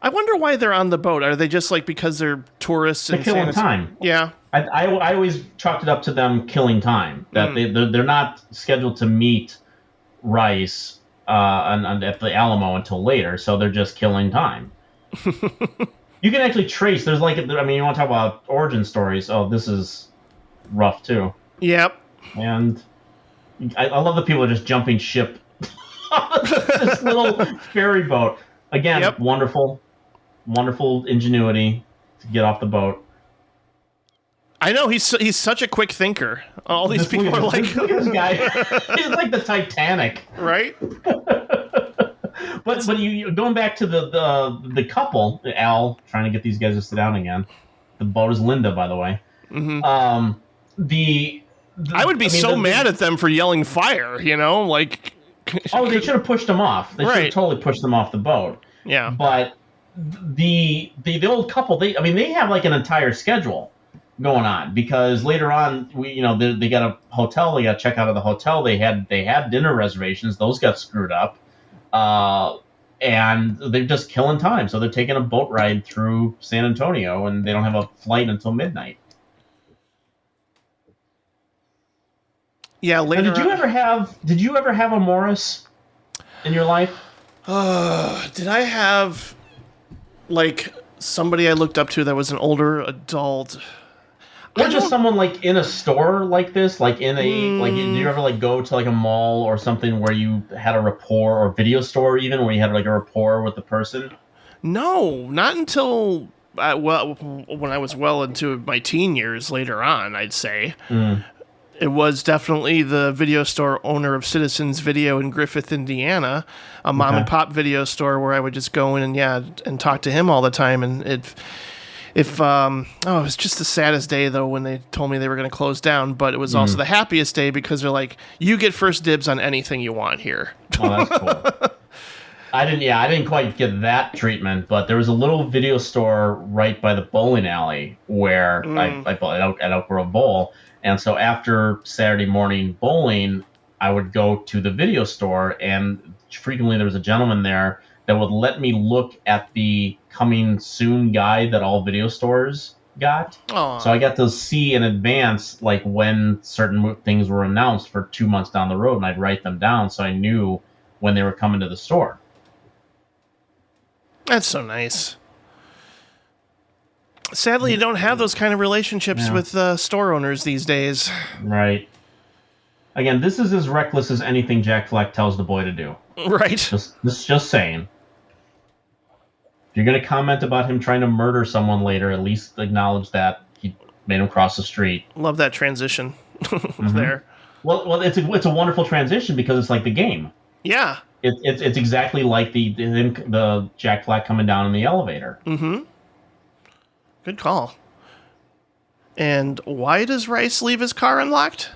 I wonder why they're on the boat. Are they just like because they're tourists? They're killing time. Yeah. I always chalked it up to them killing time. That they're not scheduled to meet Rice at the Alamo until later, so they're just killing time. You can actually trace. There's like, I mean, you want to talk about origin stories? Oh, this is rough too. Yep. And I love the people just jumping ship on this little ferry boat. Again, wonderful ingenuity to get off the boat. I know, he's such a quick thinker. All these people are like, look at this guy. He's like the Titanic, right? But you going back to the couple, Al trying to get these guys to sit down again. The boat is Linda, by the way. Mm-hmm. I would be mad at them for yelling fire. You know, like. Oh, they should have pushed them off. They should have totally pushed them off the boat. Yeah. But the old couple, they have like an entire schedule going on, because later on they got a hotel, they got to check out of the hotel. They had dinner reservations, those got screwed up, and they're just killing time. So they're taking a boat ride through San Antonio, and they don't have a flight until midnight. Yeah, later. Now, did you ever have a Morris in your life? Did I have like somebody I looked up to that was an older adult? Or just someone like in a store like this, like in a like. Did you ever like go to like a mall or something where you had a rapport, or video store even, where you had like a rapport with the person? No, not until when I was well into my teen years. Later on, I'd say. It was definitely the video store owner of Citizens Video in Griffith, Indiana, a mom and pop video store where I would just go in and talk to him all the time. And it was just the saddest day though when they told me they were going to close down. But it was also the happiest day because they're like, you get first dibs on anything you want here. Oh, that's cool. I didn't quite get that treatment, but there was a little video store right by the bowling alley where I bought at Elk Grove Bowl. And so after Saturday morning bowling, I would go to the video store, and frequently there was a gentleman there that would let me look at the coming soon guide that all video stores got. Aww. So I got to see in advance, like, when certain things were announced for 2 months down the road, and I'd write them down so I knew when they were coming to the store. That's so nice. Sadly, you don't have those kind of relationships with store owners these days. Right. Again, this is as reckless as anything Jack Fleck tells the boy to do. Right. Just saying. If you're going to comment about him trying to murder someone later, at least acknowledge that he made him cross the street. Love that transition there. Well, it's a wonderful transition because it's like the game. Yeah. It's exactly like the Jack Fleck coming down in the elevator. Mm-hmm. Good call. And why does Rice leave his car unlocked?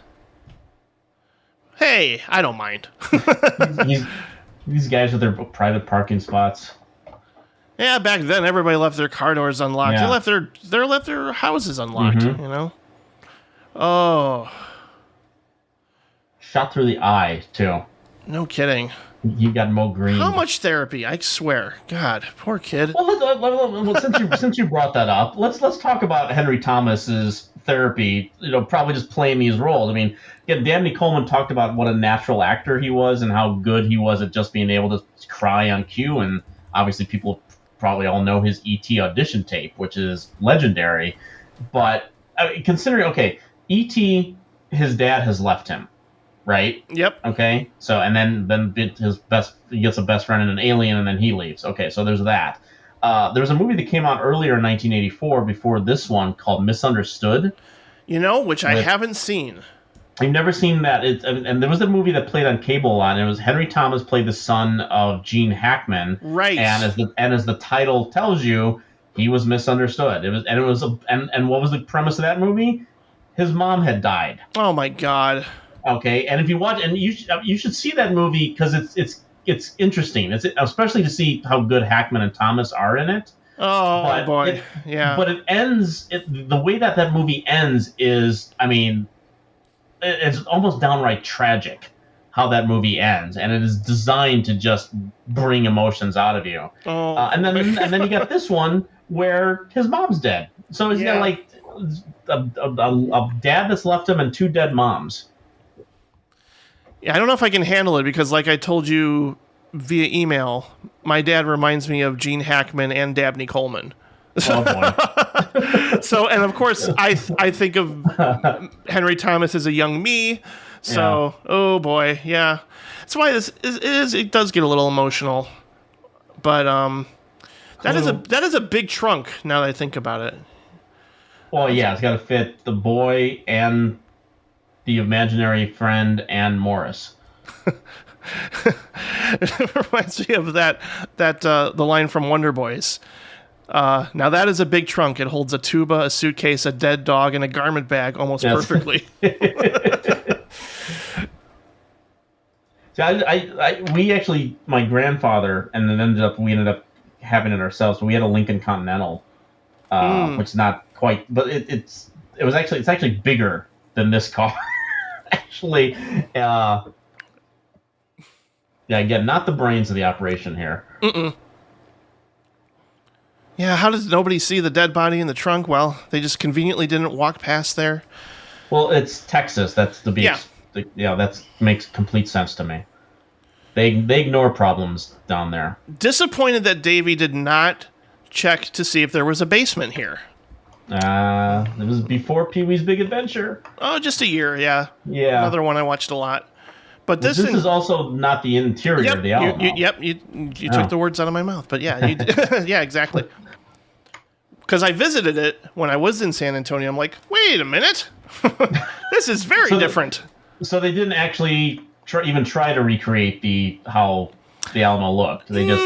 Hey, I don't mind. These guys with their private parking spots. Yeah, back then everybody left their car doors unlocked. Yeah. They left their houses unlocked. You know. Oh, Shot through the eye, too. no kidding. He got Mo Green. How much therapy? I swear. God, poor kid. Well, since you brought that up, let's talk about Henry Thomas's therapy. Probably just playing these roles. I mean, again, Dabney Coleman talked about what a natural actor he was and how good he was at just being able to cry on cue. And obviously, people probably all know his E.T. audition tape, which is legendary. But considering, okay, E.T., his dad has left him. Right? Yep. Okay. So, and then he gets a best friend in an alien, and then he leaves. Okay, so there's that. There's a movie that came out earlier in 1984 before this one called Misunderstood. Which I haven't seen. I've never seen that. And there was a movie that played on cable a lot, and it was Henry Thomas played the son of Gene Hackman. Right. And as the title tells you, he was misunderstood. And what was the premise of that movie? His mom had died. Oh my God. Okay, and if you watch, and you should see that movie because it's interesting. It's especially to see how good Hackman and Thomas are in it. Oh boy, yeah. But it ends the way that movie ends is, I mean, it's almost downright tragic how that movie ends, and it is designed to just bring emotions out of you. Oh, and then you got this one where his mom's dead, so he's got like a dad that's left him and two dead moms. Yeah, I don't know if I can handle it because, like I told you via email, my dad reminds me of Gene Hackman and Dabney Coleman. Oh boy! So, and of course, I think of Henry Thomas as a young me. So, Oh boy, yeah. That's why it does get a little emotional. But that is a big trunk. Now that I think about it. Well, yeah, it's got to fit the boy and the imaginary friend and Morris. It reminds me of the line from Wonder Boys. Now that is a big trunk. It holds a tuba, a suitcase, a dead dog, and a garment bag almost perfectly. So we actually, my grandfather, and then we ended up having it ourselves. So we had a Lincoln Continental, which is not quite, but it's actually bigger than this car. Actually, again, not the brains of the operation here. Mm-mm. Yeah, how does nobody see the dead body in the trunk? Well, they just conveniently didn't walk past there. Well, it's Texas. That's the beach. Yeah, that makes complete sense to me. They ignore problems down there. Disappointed that Davy did not check to see if there was a basement here. It was before Pee-wee's Big Adventure. Oh, just a year, yeah. Yeah. Another one I watched a lot. But this is also not the interior of the Alamo. You took the words out of my mouth. But yeah, yeah, exactly. Because I visited it when I was in San Antonio. I'm like, wait a minute. This is very different. So they didn't actually even try to recreate how the Alamo looked. They just...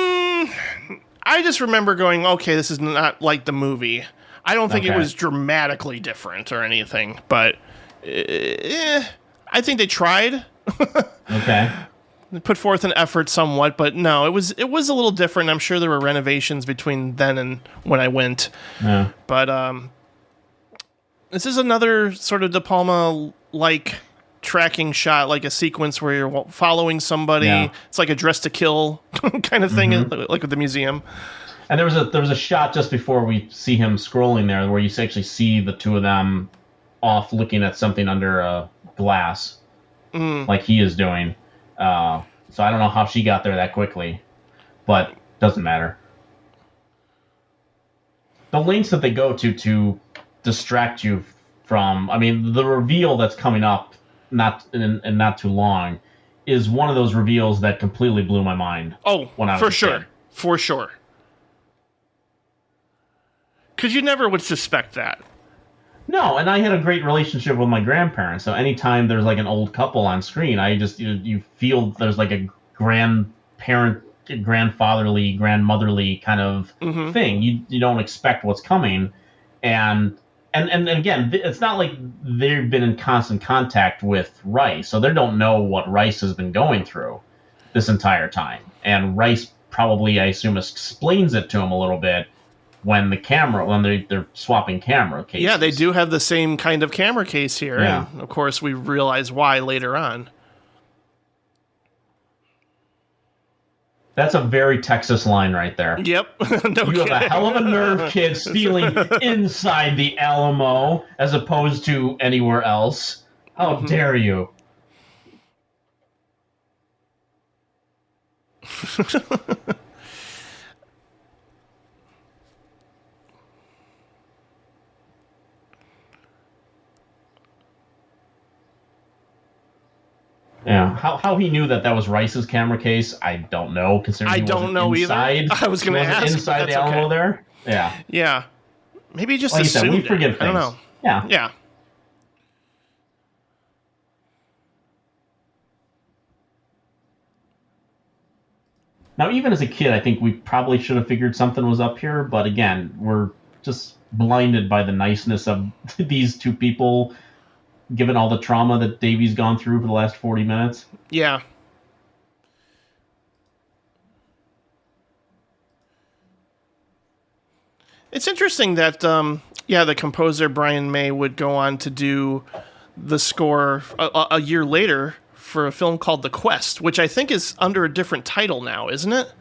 I just remember going, okay, this is not like the movie. I don't think it was dramatically different or anything, but I think they tried. Okay. They put forth an effort somewhat, but no, it was a little different. I'm sure there were renovations between then and when I went. Yeah. But this is another sort of De Palma-like tracking shot, like a sequence where you're following somebody. Yeah. It's like a Dress to Kill kind of thing, like with the museum. And there was a shot just before we see him scrolling there where you actually see the two of them off looking at something under a glass, like he is doing. So I don't know how she got there that quickly, but doesn't matter. The lengths that they go to distract you from, I mean, the reveal that's coming up not too long is one of those reveals that completely blew my mind. Oh, when I was for sure. Because you never would suspect that. No, and I had a great relationship with my grandparents, so anytime there's like an old couple on screen, I just you feel there's like a grandparent, grandfatherly, grandmotherly kind of thing. You don't expect what's coming, and again, it's not like they've been in constant contact with Rice, so they don't know what Rice has been going through this entire time, and Rice probably, I assume, explains it to him a little bit. when they're swapping camera cases. Yeah, they do have the same kind of camera case here. Yeah. And of course, we realize why later on. That's a very Texas line right there. Yep. You have a hell of a nerve, kid, stealing inside the Alamo as opposed to anywhere else. How dare you? Yeah, how he knew that was Rice's camera case, I don't know. Considering I don't know inside, either. I was going to ask. Inside the Alamo okay. there? Yeah. Yeah. Maybe he just Like you said, assumed we forgive it. I don't things. know. Yeah. Yeah. Now, even as a kid, I think we probably should have figured something was up here, but again, we're just blinded by the niceness of these two people, given all the trauma that Davy's gone through for the last 40 minutes. Yeah. It's interesting that, the composer Brian May would go on to do the score a year later for a film called The Quest, which I think is under a different title now, isn't it?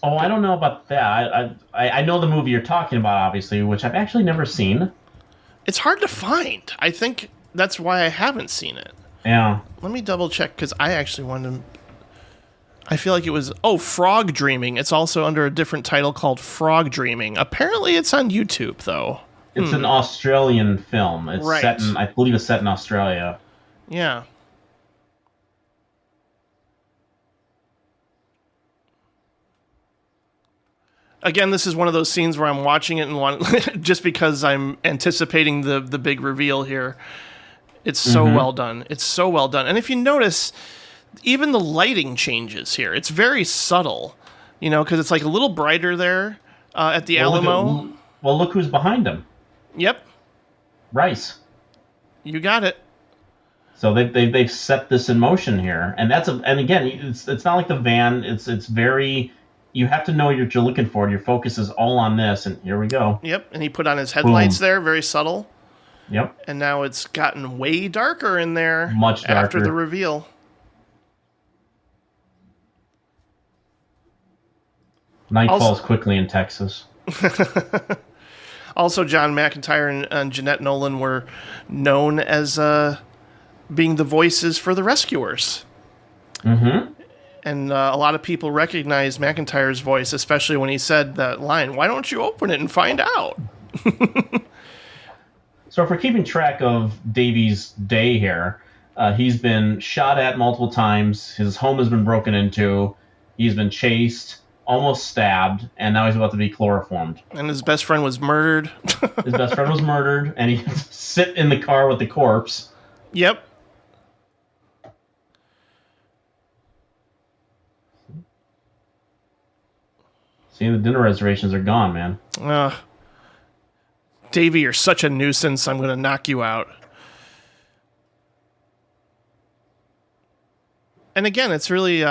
Oh, I don't know about that. I know the movie you're talking about, obviously, which I've actually never seen. It's hard to find. I think that's why I haven't seen it. Yeah. Let me double check, because I actually wanted to... I feel like it was... Frog Dreaming. It's also under a different title called Frog Dreaming. Apparently it's on YouTube, though. It's an Australian film. It's Right. set in, I believe it's set in Australia. Yeah. Again, this is one of those scenes where I'm watching it and just because I'm anticipating the big reveal here. It's so well done. It's so well done. And if you notice, even the lighting changes here. It's very subtle, because it's like a little brighter there at the Alamo. Look who's behind him. Yep. Rice. You got it. So they've set this in motion here, and and again, it's not like the van. It's very. You have to know what you're looking for. Your focus is all on this, and here we go. Yep, and he put on his headlights Boom. there, very subtle. Yep. And now it's gotten way darker in there. Much darker. After the reveal. Night falls quickly in Texas. Also, John McIntyre and Jeanette Nolan were known as being the voices for the rescuers. Mm-hmm. And a lot of people recognize McIntyre's voice, especially when he said that line, "Why don't you open it and find out?" So if we're keeping track of Davy's day here, he's been shot at multiple times. His home has been broken into. He's been chased, almost stabbed, and now he's about to be chloroformed. And his best friend was murdered. His best friend was murdered, and he sit in the car with the corpse. Yep. See, the dinner reservations are gone, man. Davy, you're such a nuisance. I'm going to knock you out. And again, it's really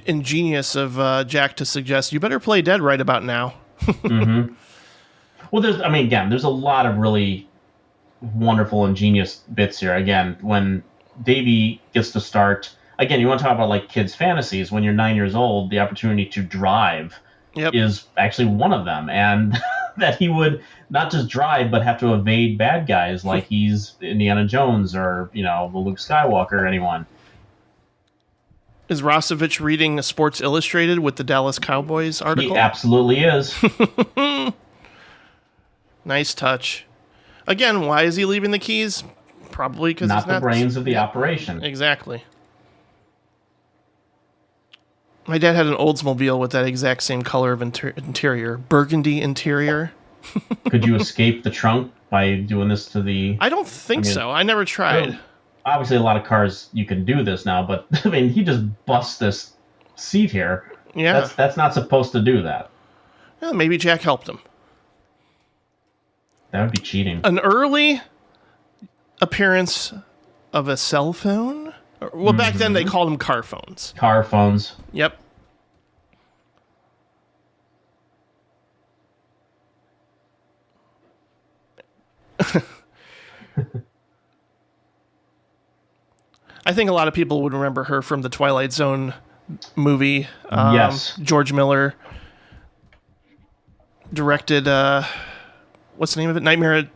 ingenious of Jack to suggest you better play dead right about now. Mm-hmm. Well, there's a lot of really wonderful, ingenious bits here. Again, when Davy gets to start, again, you want to talk about like kids' fantasies. When you're 9 years old, the opportunity to drive is actually one of them, and that he would not just drive, but have to evade bad guys like he's Indiana Jones or the Luke Skywalker or anyone. Is Rossovich reading Sports Illustrated with the Dallas Cowboys article? He absolutely is. Nice touch. Again, why is he leaving the keys? Probably because not the brains of the operation. Exactly. My dad had an Oldsmobile with that exact same color of interior. Burgundy interior. Could you escape the trunk by doing this to the... I don't think so. I never tried. Obviously, a lot of cars, you can do this now, but, he just busts this seat here. Yeah. That's not supposed to do that. Well, maybe Jack helped him. That would be cheating. An early appearance of a cell phone? Well, back then they called them car phones. Car phones. Yep. I think a lot of people would remember her from the Twilight Zone movie. Yes. George Miller directed, what's the name of it? Nightmare at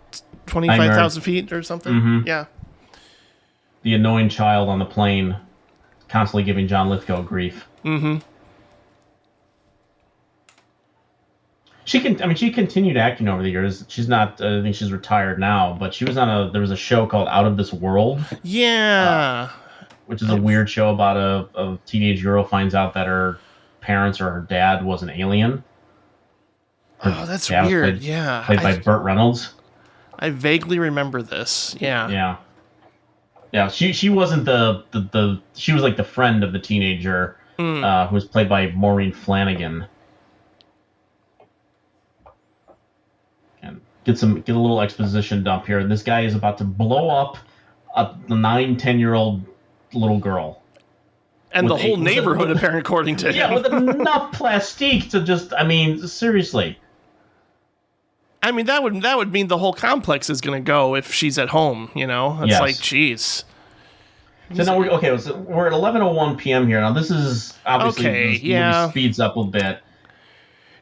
25,000 feet or something? Mm-hmm. Yeah. The annoying child on the plane constantly giving John Lithgow grief. Mm-hmm. She continued acting over the years. She's not, I think she's retired now, but she was there was a show called Out of This World. Yeah. Which is a weird show about a teenage girl finds out that her parents or her dad was an alien. Oh, that's weird. Played by Burt Reynolds. I vaguely remember this. Yeah. Yeah. Yeah, she wasn't she was like the friend of the teenager who was played by Maureen Flanagan. And get a little exposition dump here. This guy is about to blow up a 9-10-year-old little girl. And the whole neighborhood, apparently, according to him. Yeah, with enough plastique to just, seriously. I mean, that would mean the whole complex is going to go if she's at home, It's Yes. like, geez. So now we're at 11:01 p.m. here. Now this is obviously movie speeds up a bit.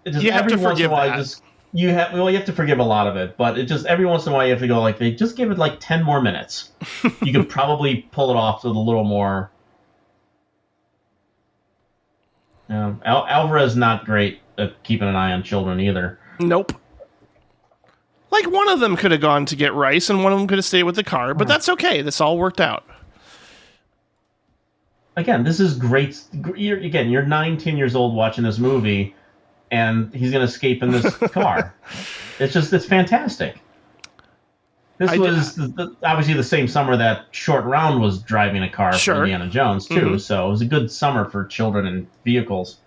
You have to forgive that. You have to forgive a lot of it, but it just every once in a while you have to go like, they just give it like 10 more minutes. You could probably pull it off with a little more. Alvarez not great at keeping an eye on children either. Nope. Like one of them could have gone to get rice, and one of them could have stayed with the car, but that's okay. This all worked out. Again, this is great. You're 9-10 years old watching this movie, and he's going to escape in this car. It's fantastic. This was obviously the same summer that Short Round was driving a car for Indiana Jones, too. Mm-hmm. So it was a good summer for children and vehicles.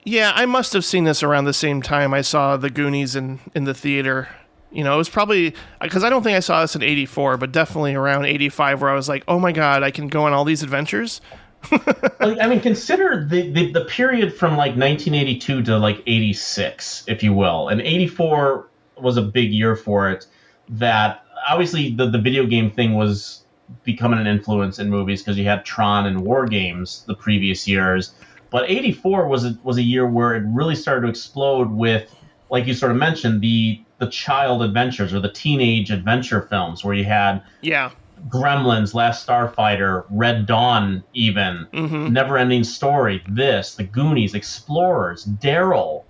Yeah, I must have seen this around the same time I saw The Goonies in the theater. It was probably, because I don't think I saw this in 84, but definitely around 85 where I was like, oh my God, I can go on all these adventures. Consider the period from like 1982 to like 86, if you will. And 84 was a big year for it. That obviously the video game thing was becoming an influence in movies because you had Tron and War Games the previous years. But 84 was a year where it really started to explode with, like you sort of mentioned, the child adventures or the teenage adventure films where you had Gremlins, Last Starfighter, Red Dawn, even Never-Ending Story, The Goonies, Explorers, Daryl,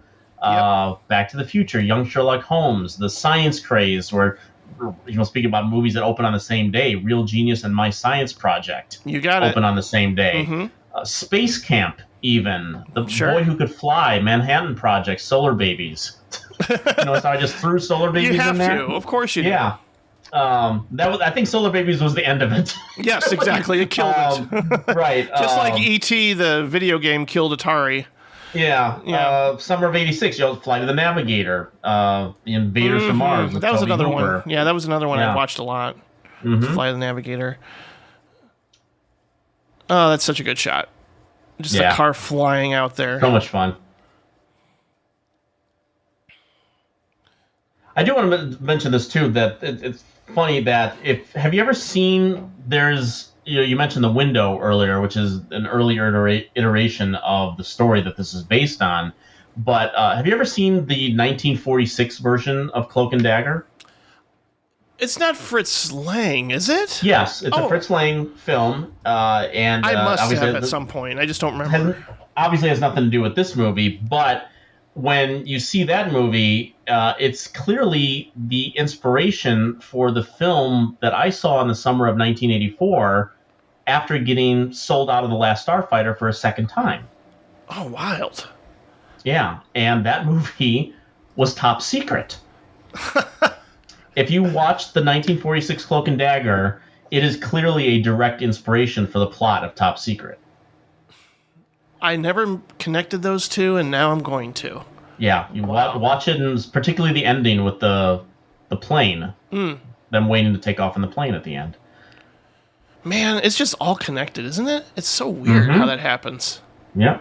Back to the Future, Young Sherlock Holmes, the science craze where speaking about movies that open on the same day, Real Genius and My Science Project open on the same day. Space Camp, even the Boy Who Could Fly, Manhattan Project, Solar Babies. So I just threw Solar Babies in there. You have to, of course you do. Yeah. I think Solar Babies was the end of it. Yes, exactly. It killed it. Right. Just like E.T., the video game, killed Atari. Yeah. Summer of '86, Flight of the Navigator, The Invaders from Mars. That was another Hooper. one. Yeah, that was another one I watched a lot. Flight of the Navigator. Oh, that's such a good shot. Just the car flying out there. So much fun. I do want to mention this too, that it's funny that have you ever seen, you mentioned The Window earlier, which is an earlier iteration of the story that this is based on, but have you ever seen the 1946 version of Cloak and Dagger? It's not Fritz Lang, is it? Yes, it's a Fritz Lang film. And I must have at some point. I just don't remember. Obviously has nothing to do with this movie, but when you see that movie, it's clearly the inspiration for the film that I saw in the summer of 1984 after getting sold out of The Last Starfighter for a second time. Oh, wild. Yeah, and that movie was Top Secret. If you watch the 1946 Cloak and Dagger, it is clearly a direct inspiration for the plot of Top Secret. I never connected those two, and now I'm going to. Yeah, you watch it, and particularly the ending with the plane. Them waiting to take off in the plane at the end. Man, it's just all connected, isn't it? It's so weird how that happens. Yeah.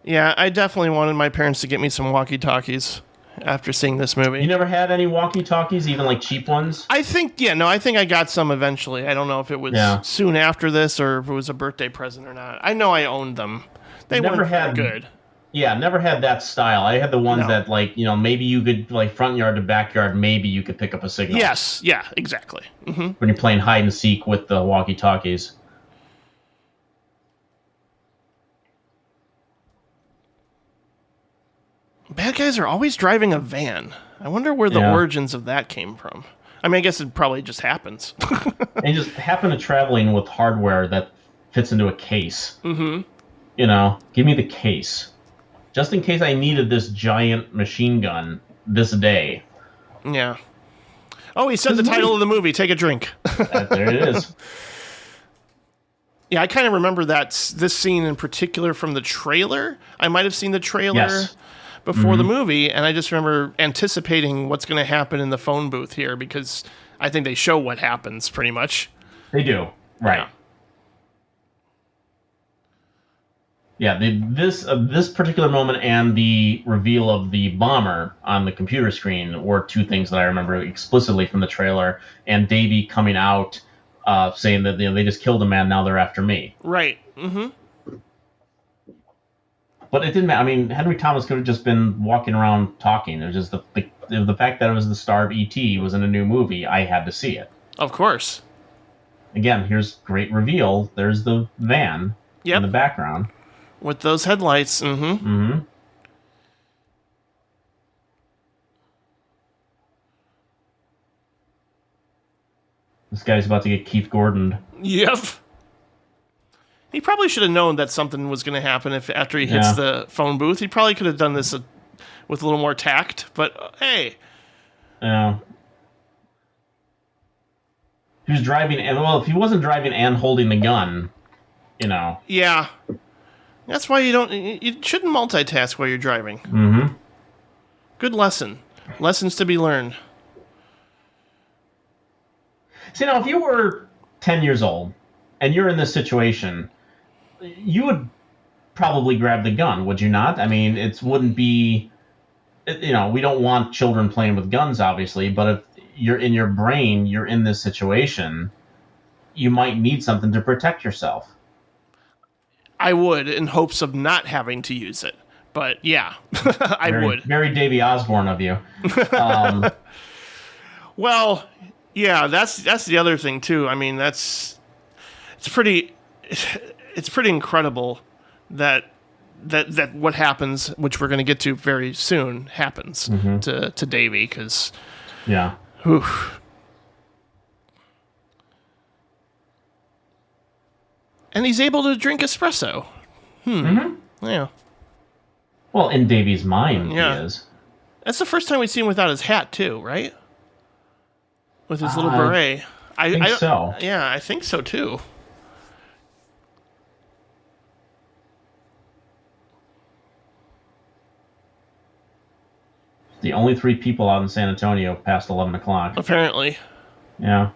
Yeah, I definitely wanted my parents to get me some walkie-talkies after seeing this movie. You never had any walkie-talkies, even like cheap ones? I think I got some eventually. I don't know if it was soon after this or if it was a birthday present or not. I know I owned them. They never weren't had good. Yeah, never had that style. I had the ones that, like, maybe you could, like, front yard to backyard, maybe you could pick up a signal. Yes, yeah, exactly. Mm-hmm. When you're playing hide and seek with the walkie-talkies. Bad guys are always driving a van. I wonder where the origins of that came from. I mean, I guess it probably just happens. And just happen to traveling with hardware that fits into a case. Mm-hmm. Give me the case. Just in case I needed this giant machine gun this day. Yeah. Oh, he said the title of the movie. Take a drink. There it is. Yeah, I kind of remember this scene in particular from the trailer. I might have seen the trailer before the movie, and I just remember anticipating what's going to happen in the phone booth here because I think they show what happens pretty much. They do. Right. Yeah, this particular moment and the reveal of the bomber on the computer screen were two things that I remember explicitly from the trailer, and Davy coming out saying that they just killed a man, now they're after me. Right. Mm-hmm. But it didn't matter. I mean, Henry Thomas could have just been walking around talking. It was just the fact that it was the star of E.T. was in a new movie. I had to see it. Of course. Again, here's great reveal. There's the van in the background. With those headlights. Mm-hmm. Mm-hmm. This guy's about to get Keith Gordoned. Yep. He probably should have known that something was going to happen after he hits the phone booth. He probably could have done this with a little more tact, but hey. Yeah. He was driving, if he wasn't driving and holding the gun, Yeah. That's why you shouldn't multitask while you're driving. Mm-hmm. Good lesson. Lessons to be learned. See, now, if you were 10 years old and you're in this situation, you would probably grab the gun, would you not? I mean, it wouldn't be, we don't want children playing with guns, obviously, but if you're in your brain, you're in this situation, you might need something to protect yourself. I would, in hopes of not having to use it. But yeah, I would. Very Davy Osborne of you. Well, yeah, that's the other thing too. I mean, it's pretty incredible that what happens, which we're going to get to very soon, happens to Davy because and he's able to drink espresso. Yeah. Well, in Davy's mind, he is. That's the first time we see him without his hat, too, right? With his little beret. I think so. Yeah, I think so, too. The only 3 people out in San Antonio past 11 o'clock. Apparently. Yeah.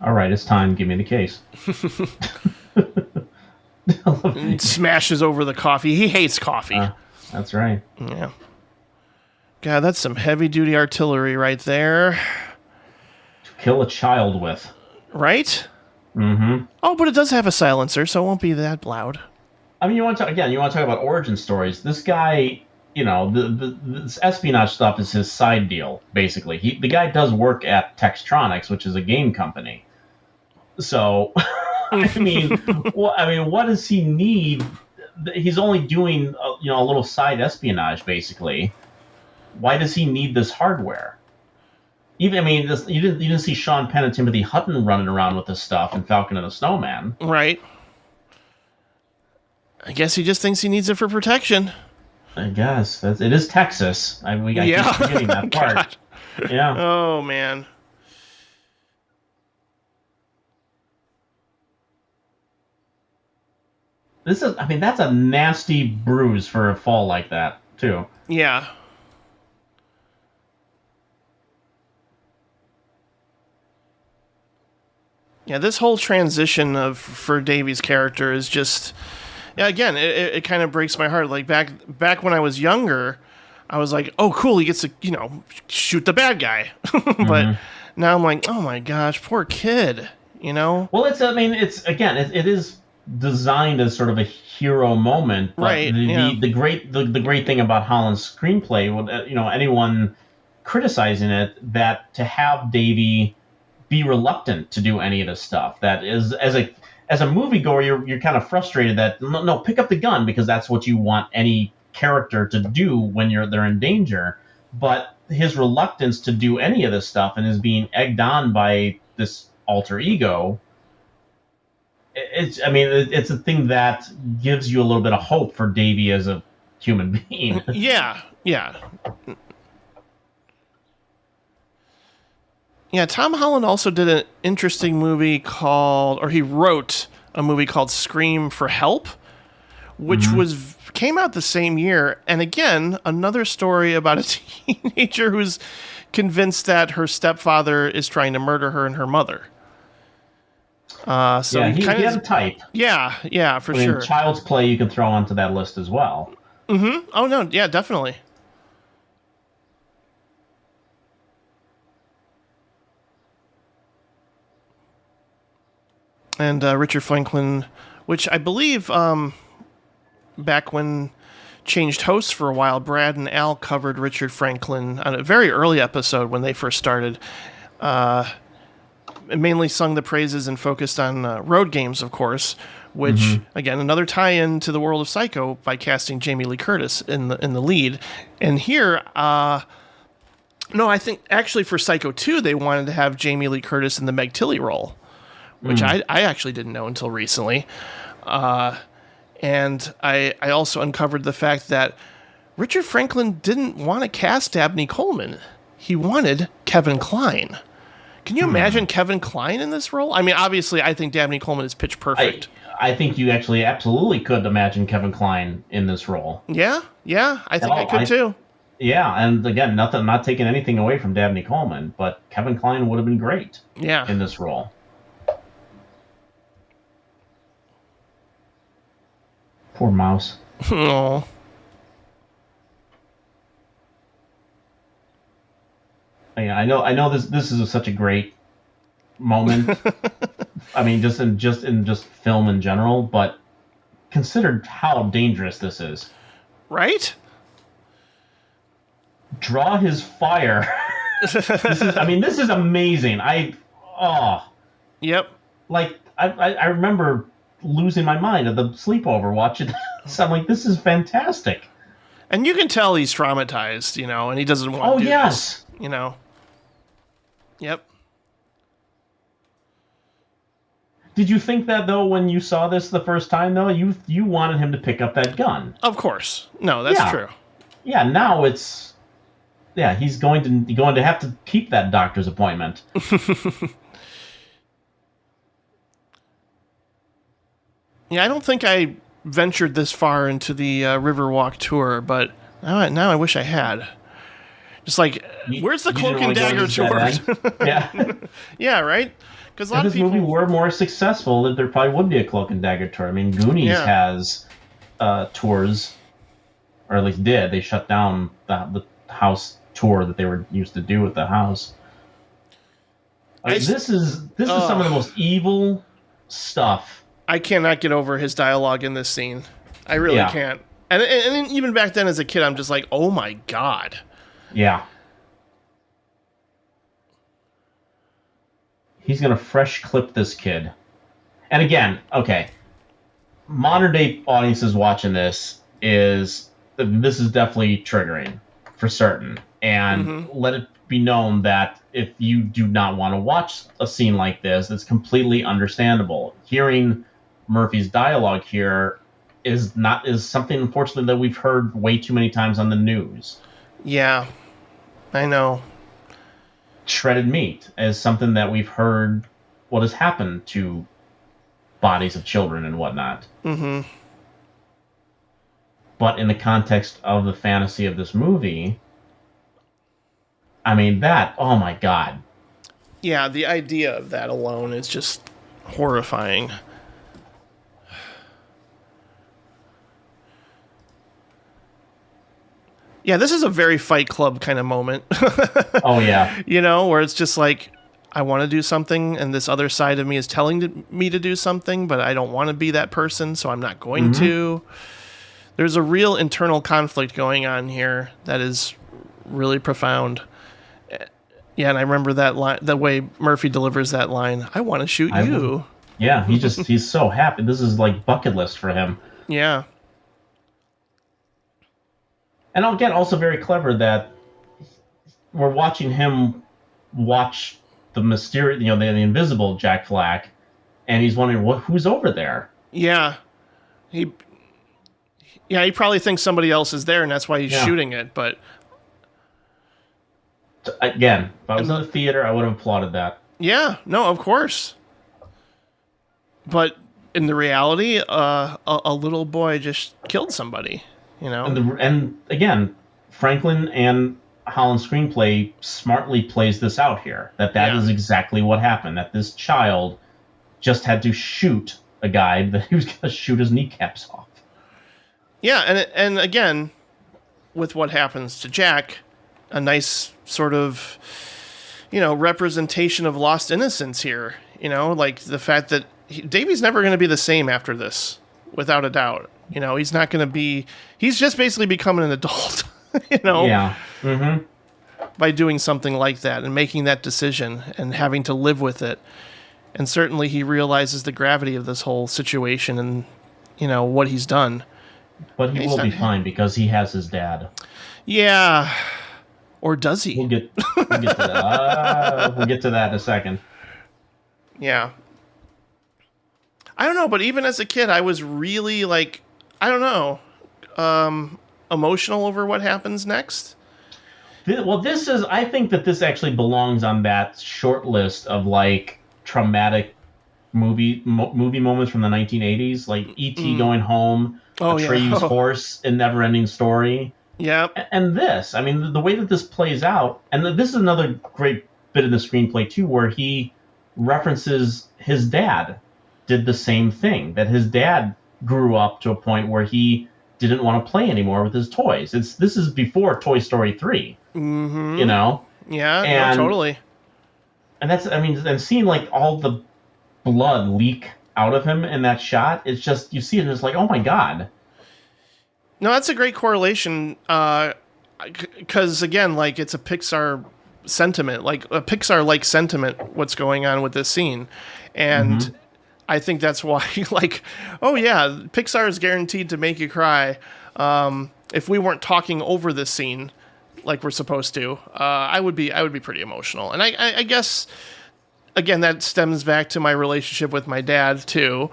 All right, it's time. Give me the case. Smashes over the coffee. He hates coffee. That's right. Yeah. God, that's some heavy-duty artillery right there. To kill a child with. Right? Mm-hmm. Oh, but it does have a silencer, so it won't be that loud. I mean, you want to talk about origin stories. This guy, this espionage stuff is his side deal, basically. The guy does work at Textronics, which is a game company. So, what does he need? He's only doing, a little side espionage, basically. Why does he need this hardware? You didn't see Sean Penn and Timothy Hutton running around with this stuff in Falcon and the Snowman. Right. I guess he just thinks he needs it for protection. I guess. It is Texas. I keep forgetting that part. God. Yeah. Oh, man. That's a nasty bruise for a fall like that, too. Yeah. Yeah, this whole transition for Davy's character is just, yeah, again, it kind of breaks my heart. Like back when I was younger, I was like, oh, cool, he gets to, shoot the bad guy. But now I'm like, oh my gosh, poor kid, Well, it is designed as sort of a hero moment, but right? The great thing about Holland's screenplay, anyone criticizing it, that to have Davy be reluctant to do any of this stuff, that is, as a moviegoer, you're kind of frustrated that no, pick up the gun, because that's what you want any character to do when they're in danger. But his reluctance to do any of this stuff and is being egged on by this alter ego, it's a thing that gives you a little bit of hope for Davy as a human being. Yeah. Yeah, Tom Holland also did an interesting movie he wrote a movie called Scream for Help, which came out the same year. And again, another story about a teenager who's convinced that her stepfather is trying to murder her and her mother. So he had a type. Yeah, for sure. Child's Play you can throw onto that list as well. Mm-hmm. Oh, no, yeah, definitely. And Richard Franklin, which I believe back when changed hosts for a while, Brad and Al covered Richard Franklin on a very early episode when they first started. Mainly sung the praises and focused on road games, of course, which, again, another tie-in to the world of Psycho by casting Jamie Lee Curtis in the lead. And here, I think actually for Psycho 2, they wanted to have Jamie Lee Curtis in the Meg Tilly role, which I actually didn't know until recently. And I also uncovered the fact that Richard Franklin didn't want to cast Dabney Coleman. He wanted Kevin Kline. Can you imagine Kevin Kline in this role? I mean, obviously, I think Dabney Coleman is pitch perfect. I think you actually absolutely could imagine Kevin Kline in this role. Yeah, I think I could too. Yeah, and again, I'm not taking anything away from Dabney Coleman, but Kevin Kline would have been great in this role. Poor mouse. Oh. Yeah, I know this is such a great moment. I mean, just in film in general, but consider how dangerous this is. Right? Draw his fire. This is amazing. Yep. Like I remember losing my mind at the sleepover watching this. I'm like, this is fantastic. And you can tell he's traumatized, and he doesn't want to do this. Yep. Did you think that, though, when you saw this the first time, though? You wanted him to pick up that gun. Of course. No, that's true. Yeah, now it's... Yeah, he's going to have to keep that doctor's appointment. Yeah, I don't think I ventured this far into the Riverwalk tour, but now I wish I had. Just like, where's the Cloak and Dagger tour? Yeah. Yeah, right? Because a lot if of this people... movie were more successful, there probably would be a Cloak and Dagger tour. I mean, Goonies has tours, or at least did. They shut down the house tour that they were used to do at the house. This is some of the most evil stuff. I cannot get over his dialogue in this scene. I really can't. And even back then as a kid, I'm just like, oh my God. Yeah. He's going to fresh clip this kid. And again, okay, modern day audiences watching this is definitely triggering for certain. And let it be known that if you do not want to watch a scene like this, it's completely understandable. Hearing Murphy's dialogue here is something, unfortunately, that we've heard way too many times on the news. Yeah, I know. Shredded meat is something that we've heard what has happened to bodies of children and whatnot. Mm-hmm. But in the context of the fantasy of this movie, I mean, oh my God. Yeah, the idea of that alone is just horrifying. Yeah, this is a very Fight Club kind of moment. Oh, yeah. You know, where it's just like, I want to do something, and this other side of me is telling me to do something, but I don't want to be that person, so I'm not going to. There's a real internal conflict going on here that is really profound. Yeah, and I remember that line, the way Murphy delivers that line, I want to shoot you. Yeah, he's so happy. This is like bucket list for him. Yeah. And again, also very clever that we're watching him watch the mysterious, the invisible Jack Black, and he's wondering who's over there. Yeah. He probably thinks somebody else is there, and that's why he's shooting it, but... Again, if I was in the theater, I would have applauded that. Yeah, no, of course. But in the reality, a little boy just killed somebody, you know? And again, Franklin and Holland's screenplay smartly plays this out here. That is exactly what happened. That this child just had to shoot a guy that he was going to shoot his kneecaps off. Yeah, and again, with what happens to Jack, a nice sort of, representation of lost innocence here. Like the fact that Davy's never going to be the same after this, without a doubt. He's not going to be... He's just basically becoming an adult, Yeah. Mm-hmm. By doing something like that and making that decision and having to live with it. And certainly he realizes the gravity of this whole situation and, what he's done. But he will be fine because he has his dad. Yeah. Or does he? We'll get to that. We'll get to that in a second. Yeah. I don't know, but even as a kid, I was really emotional over what happens next. Well, I think that this actually belongs on that short list of traumatic movie moments from the 1980s, like E.T. going home, Atreus' horse in Never-Ending Story. Yeah. And this, the way that this plays out, and this is another great bit in the screenplay too, where he references his dad did the same thing, that his dad grew up to a point where he didn't want to play anymore with his toys. This is before Toy Story 3. Mm-hmm. Yeah, no, totally. And that's, and seeing all the blood leak out of him in that shot, it's just, you see it and it's like, oh my God. No, that's a great correlation, because again, it's a Pixar sentiment, a Pixar-like sentiment, what's going on with this scene. And I think that's why, oh yeah, Pixar is guaranteed to make you cry. If we weren't talking over this scene like we're supposed to, I would be pretty emotional. And I guess, again, that stems back to my relationship with my dad too.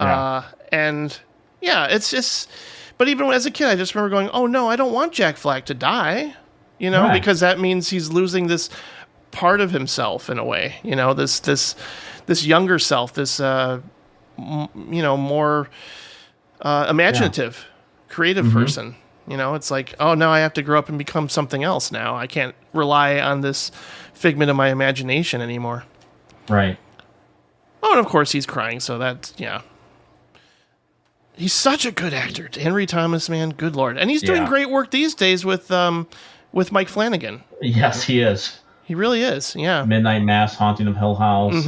Yeah. And yeah, it's just, but even as a kid, I just remember going, oh no, I don't want Jack Black to die, Right. because that means he's losing this part of himself in a way, this younger self, this, more imaginative, creative person. It's like, oh, now I have to grow up and become something else now. I can't rely on this figment of my imagination anymore. Right. Oh, and of course he's crying, so that's, yeah. He's such a good actor. Henry Thomas, man, good Lord. And he's doing great work these days with Mike Flanagan. Yes, he is. He really is, yeah. Midnight Mass, Haunting of Hill House.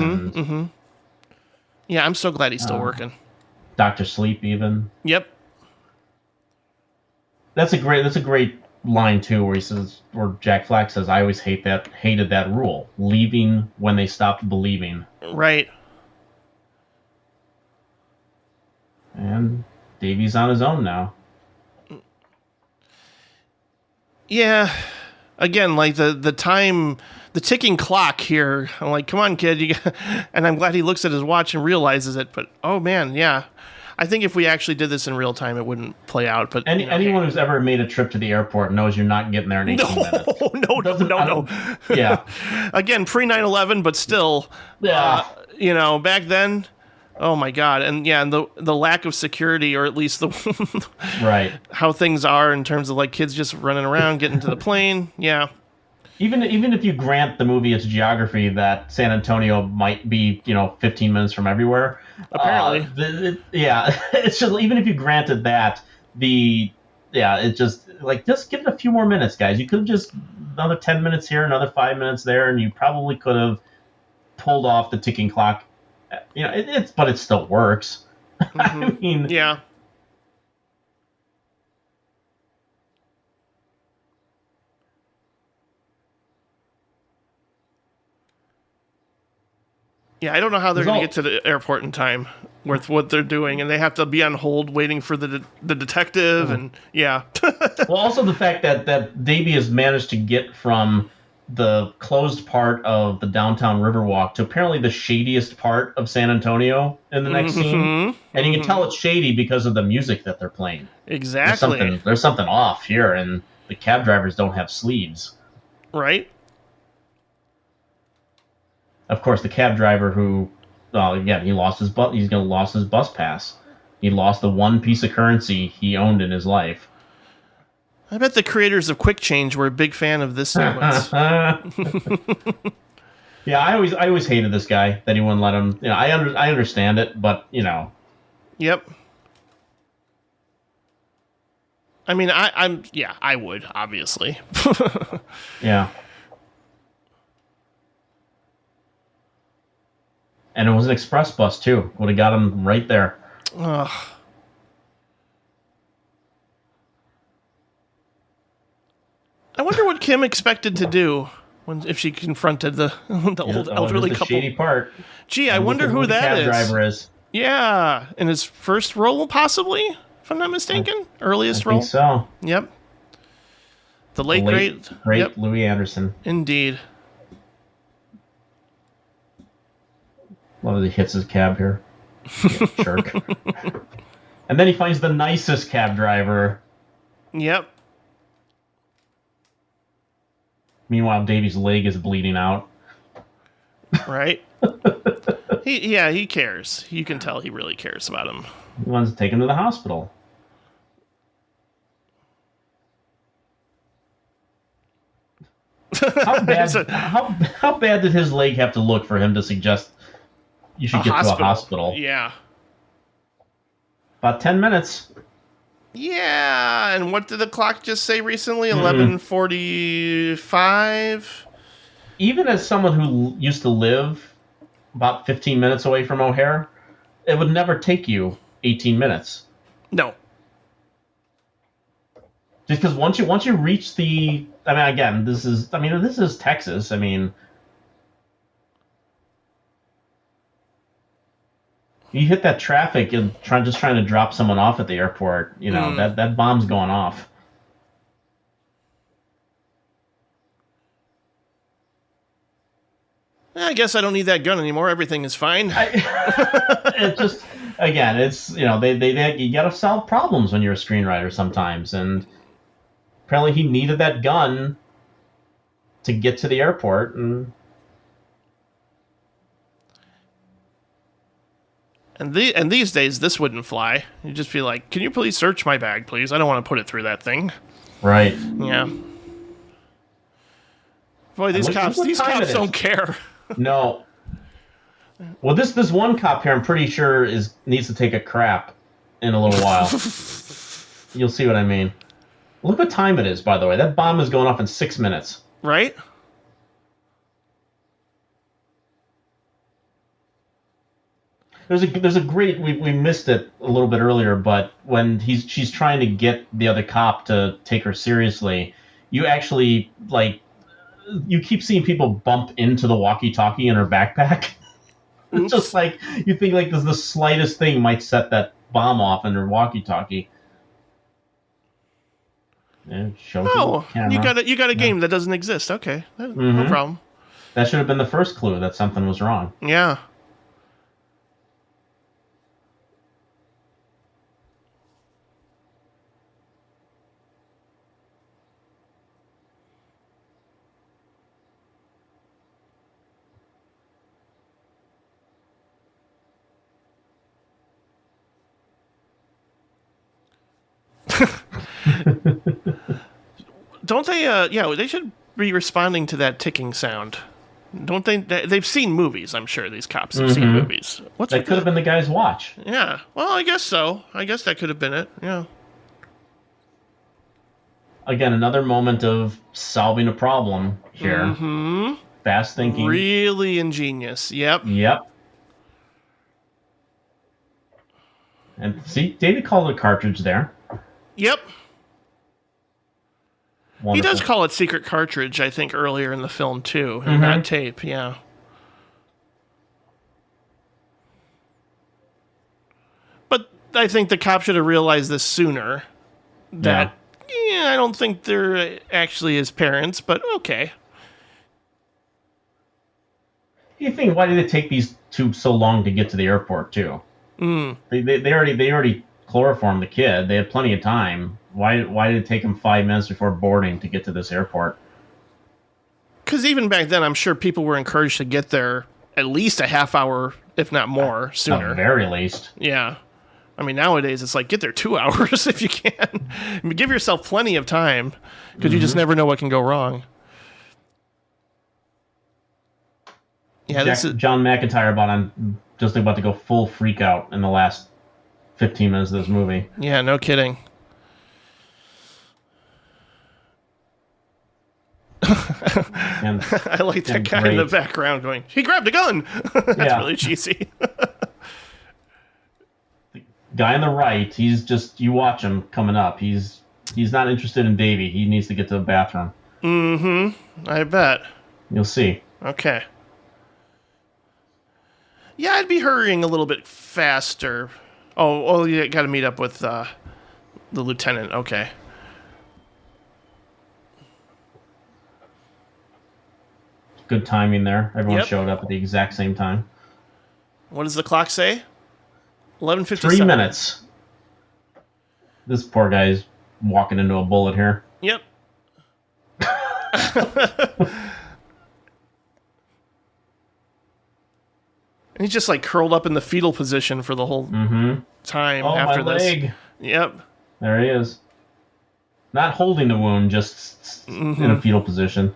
Yeah, I'm so glad he's still working. Dr. Sleep, even. Yep. That's a great line too, where Jack Black says, "I always hated that rule, leaving when they stopped believing." Right. And Davy's on his own now. Yeah. Again, the time, the ticking clock here. I'm like, come on, kid. And I'm glad he looks at his watch and realizes it. But oh man, yeah. I think if we actually did this in real time, it wouldn't play out. But anyone who's ever made a trip to the airport knows you're not getting there in 18 minutes. No. Yeah. Again, pre 9/11, but still. Yeah. Back then. Oh my God. And yeah, and the lack of security, or at least the right, how things are in terms of kids just running around, getting to the plane. Yeah. Even if you grant the movie its geography that San Antonio might be 15 minutes from everywhere, Apparently. it's just even if you granted that it's just give it a few more minutes, guys. You could have just another 10 minutes here, another 5 minutes there, and you probably could have pulled off the ticking clock. But it still works. Mm-hmm. I mean, yeah. Yeah, I don't know how they're going to get to the airport in time with what they're doing, and they have to be on hold waiting for the detective, and yeah. Well, also the fact that Davy has managed to get from the closed part of the downtown Riverwalk to apparently the shadiest part of San Antonio in the next scene, and you can tell it's shady because of the music that they're playing. Exactly. There's something off here, and the cab drivers don't have sleeves. Right. Of course, the cab driver who, again, he lost his he's going to lost his bus pass. He lost the one piece of currency he owned in his life. I bet the creators of Quick Change were a big fan of this sequence. Yeah, I always hated this guy that he wouldn't let him. I understand it, but Yep. I mean, I would obviously. Yeah. And it was an express bus, too. Would have got him right there. Ugh. I wonder what Kim expected to do if she confronted the old elderly couple. The shady part. Gee, I wonder who that is. The cab driver is. Yeah, in his first role, possibly, if I'm not mistaken. Earliest role. I think so. Yep. The late great yep. Louis Anderson. Indeed. Love that he hits his cab here. Jerk. And then he finds the nicest cab driver. Yep. Meanwhile, Davy's leg is bleeding out. Right. He cares. You can tell he really cares about him. He wants to take him to the hospital. How bad did his leg have to look for him to suggest you should get to a hospital? Yeah. About 10 minutes. Yeah, and what did the clock just say recently? 11:45? Even as someone who used to live about 15 minutes away from O'Hare, it would never take you 18 minutes. No. Just because once you reach the... I mean, again, this is Texas. I mean... You hit that traffic and trying to drop someone off at the airport, that bomb's going off. I guess I don't need that gun anymore. Everything is fine. It just, again, it's, you gotta solve problems when you're a screenwriter sometimes, and apparently he needed that gun to get to the airport, and these days, this wouldn't fly. You'd just be like, can you please search my bag, please? I don't want to put it through that thing. Right. Yeah. Boy, these cops don't care. No. Well, this one cop here, I'm pretty sure needs to take a crap in a little while. You'll see what I mean. Look what time it is, by the way. That bomb is going off in 6 minutes. Right? There's a great we missed it a little bit earlier, but when she's trying to get the other cop to take her seriously, you actually you keep seeing people bump into the walkie-talkie in her backpack. It's just like you think the slightest thing might set that bomb off in her walkie-talkie. Yeah, you got a game that doesn't exist. Okay, no problem. That should have been the first clue that something was wrong. Yeah. Don't they? They should be responding to that ticking sound? Don't they? They've seen movies, I'm sure. These cops have seen movies. What's That could have been the guy's watch. Yeah. Well, I guess so. I guess that could have been it. Yeah. Again, another moment of solving a problem here. Mm-hmm. Fast thinking. Really ingenious. Yep. Yep. And see, David called it a cartridge there. Yep. Wonderful. He does call it secret cartridge, I think, earlier in the film, too. In that tape, yeah. But I think the cop should have realized this sooner. That, I don't think they're actually his parents, but okay. You think, why did it take these two so long to get to the airport, too? They already chloroformed the kid. They had plenty of time. Why did it take them 5 minutes before boarding to get to this airport? Because even back then, I'm sure people were encouraged to get there at least a half hour, if not more, sooner. At the very least. Yeah. I mean, nowadays, it's like, get there 2 hours if you can. I mean, give yourself plenty of time, because you just never know what can go wrong. Yeah, this is John McIntyre just about to go full freak out in the last 15 minutes of this movie. Yeah, no kidding. And, I like that guy in the background going, he grabbed a gun. That's really cheesy. The guy on the right, you watch him coming up. He's not interested in Davy. He needs to get to the bathroom. Mm-hmm. I bet. You'll see. Okay. Yeah, I'd be hurrying a little bit faster. Oh, you got to meet up with the lieutenant. Okay. Good timing there. Everyone showed up at the exact same time. What does the clock say? 11:57. 3 minutes. This poor guy's walking into a bullet here. Yep. And he's just like curled up in the fetal position for the whole time after my this. Leg. Yep. There he is. Not holding the wound, just in a fetal position.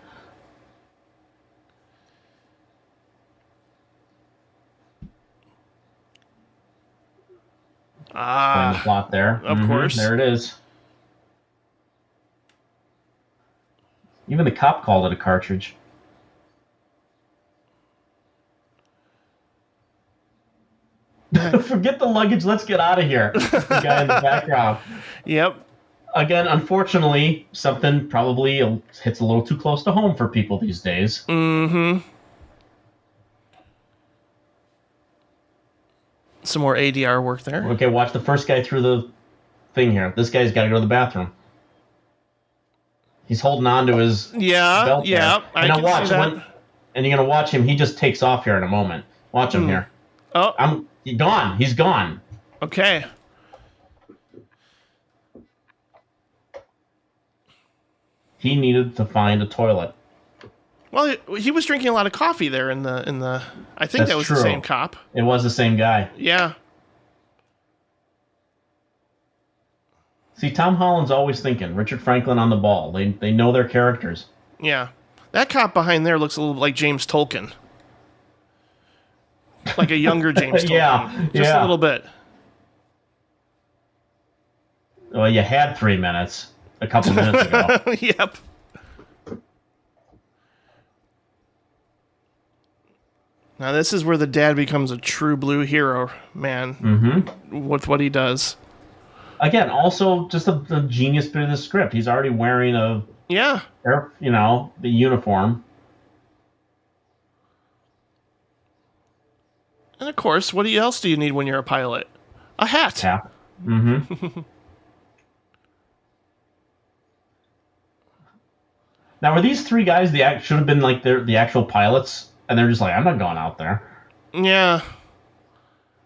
Playing the plot there. Of course. There it is. Even the cop called it a cartridge. Forget the luggage. Let's get out of here. The guy in the background. Yep. Again, unfortunately, something probably hits a little too close to home for people these days. Mm-hmm. Some more ADR work there. Okay, watch the first guy through the thing here. This guy's got to go to the bathroom. He's holding on to his belt there. I can see that. And you're going to watch him. He just takes off here in a moment. Watch him here. Oh. He's gone. He's gone. Okay. He needed to find a toilet. Well, he was drinking a lot of coffee there in the. I think that was true. the same cop. It was the same guy. Yeah. See, Tom Holland's always thinking. Richard Franklin on the ball. They know their characters. Yeah. That cop behind there looks a little like James Tolkien. Like a younger James Tolkien. Just a little bit. Well, you had 3 minutes a couple minutes ago. Yep. Now this is where the dad becomes a true blue hero, man, with what he does. Again, also just a genius bit of the script. He's already wearing the uniform. And of course, what else do you need when you're a pilot? A hat. Yeah. Mm-hmm. Now, were these three guys should have been like the actual pilots, and they're just like, I'm not going out there. Yeah.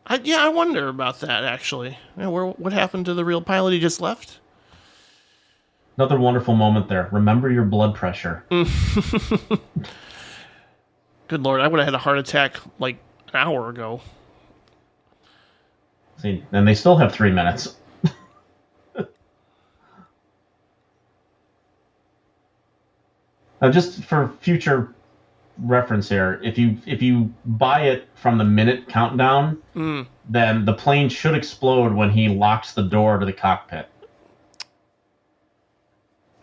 I wonder about that, actually. Yeah, what happened to the real pilot? He just left? Another wonderful moment there. Remember your blood pressure. Good Lord, I would have had a heart attack like an hour ago. See, and they still have 3 minutes. Just for future reference here, if you buy it from the minute countdown, then the plane should explode when he locks the door to the cockpit.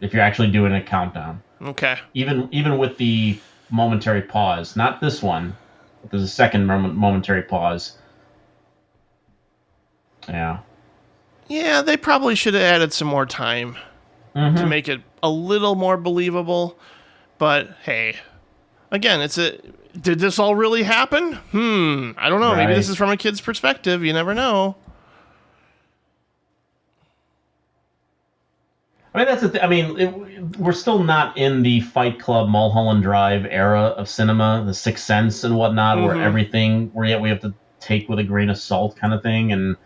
If you're actually doing a countdown. Okay. Even with the momentary pause, not this one, but there's a second momentary pause. Yeah. Yeah, they probably should have added some more time to make it a little more believable. But hey, again, did this all really happen? I don't know. Right. Maybe this is from a kid's perspective. You never know. I mean, that's the thing. I mean, we're still not in the Fight Club, Mulholland Drive era of cinema, the Sixth Sense and whatnot, where everything, where yet we have to take with a grain of salt kind of thing. And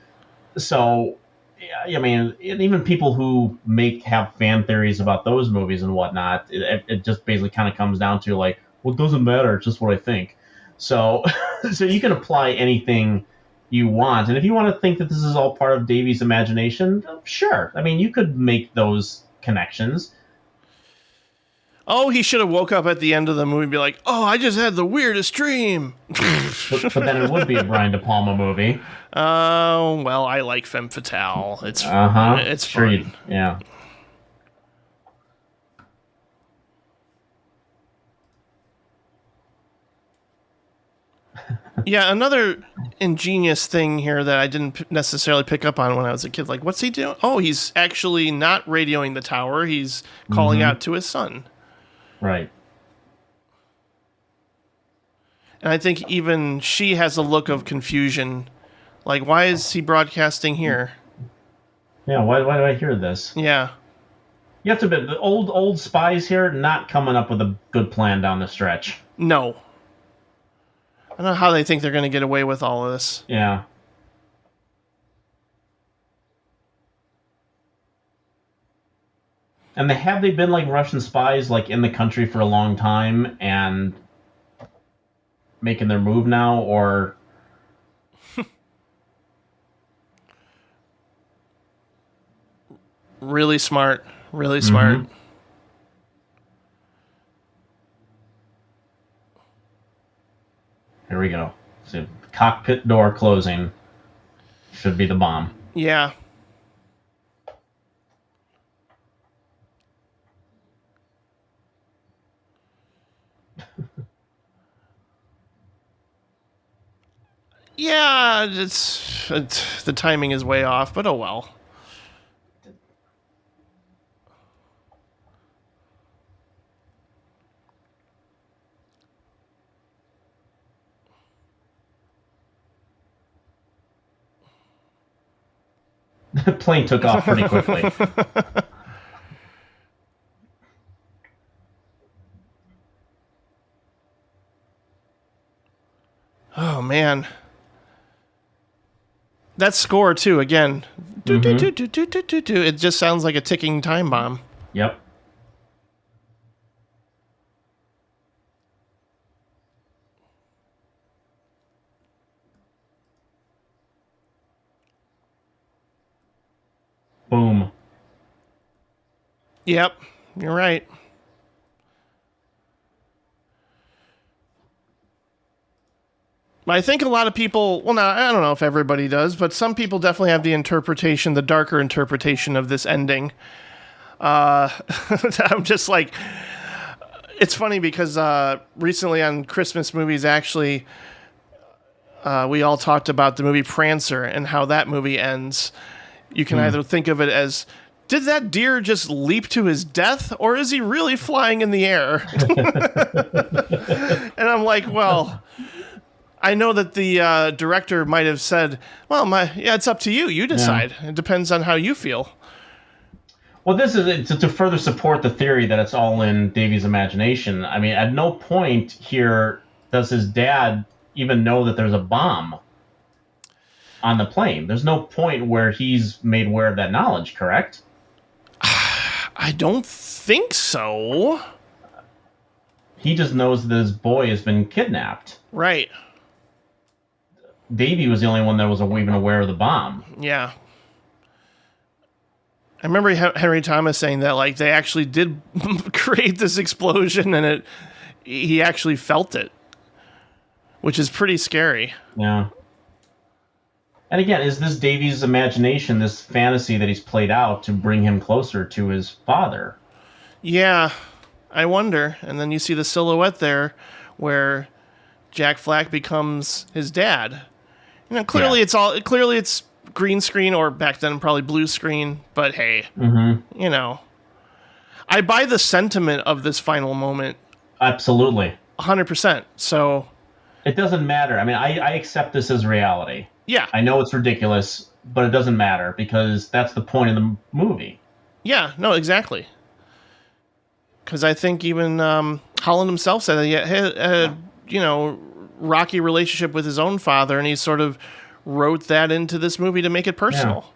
so, yeah, I mean, even people who have fan theories about those movies and whatnot, it just basically kind of comes down to like, well, it doesn't matter, it's just what I think. So, so you can apply anything you want, and if you want to think that this is all part of Davy's imagination, sure. I mean, you could make those connections. Oh, he should have woke up at the end of the movie and be like, "Oh, I just had the weirdest dream." But then it would be a Brian De Palma movie. Oh, well, I like Femme Fatale. It's it's sure fun. Yeah. Yeah, another ingenious thing here that I didn't necessarily pick up on when I was a kid. Like, what's he doing? Oh, he's actually not radioing the tower. He's calling out to his son. Right. And I think even she has a look of confusion. Like, why is he broadcasting here? Yeah, why do I hear this? Yeah. You have to admit, the old spies here not coming up with a good plan down the stretch. No. I don't know how they think they're going to get away with all of this. Yeah. And have they been like Russian spies, like in the country for a long time and making their move now, or? Really smart. Really smart. Here we go. So, cockpit door closing should be the bomb. Yeah. Yeah, it's the timing is way off, but oh well. The plane took off pretty quickly. Oh man. That score too, again. It just sounds like a ticking time bomb. Yep. Boom. Yep, you're right. I think a lot of people, well, now, I don't know if everybody does, but some people definitely have the darker interpretation of this ending. I'm just like, it's funny because recently on Christmas movies, actually, we all talked about the movie Prancer and how that movie ends. You can either think of it as, did that deer just leap to his death, or is he really flying in the air? And I'm like, well, I know that the director might have said, well, it's up to you. You decide. Yeah. It depends on how you feel. Well, this is to further support the theory that it's all in Davy's imagination. I mean, at no point here does his dad even know that there's a bomb on the plane. There's no point where he's made aware of that knowledge, correct? I don't think so. He just knows that his boy has been kidnapped. Right. Davy was the only one that was even aware of the bomb. Yeah. I remember Henry Thomas saying that like they actually did create this explosion and he actually felt it, which is pretty scary. Yeah. And again, is this Davy's imagination, this fantasy that he's played out to bring him closer to his father? Yeah, I wonder. And then you see the silhouette there where Jack Flack becomes his dad. You know, clearly it's green screen, or back then probably blue screen, but hey, you know, I buy the sentiment of this final moment. Absolutely. 100%. So it doesn't matter. I mean, I accept this as reality. Yeah. I know it's ridiculous, but it doesn't matter because that's the point of the movie. Yeah, no, exactly. Because I think even Holland himself said that he had, you know, rocky relationship with his own father, and he sort of wrote that into this movie to make it personal.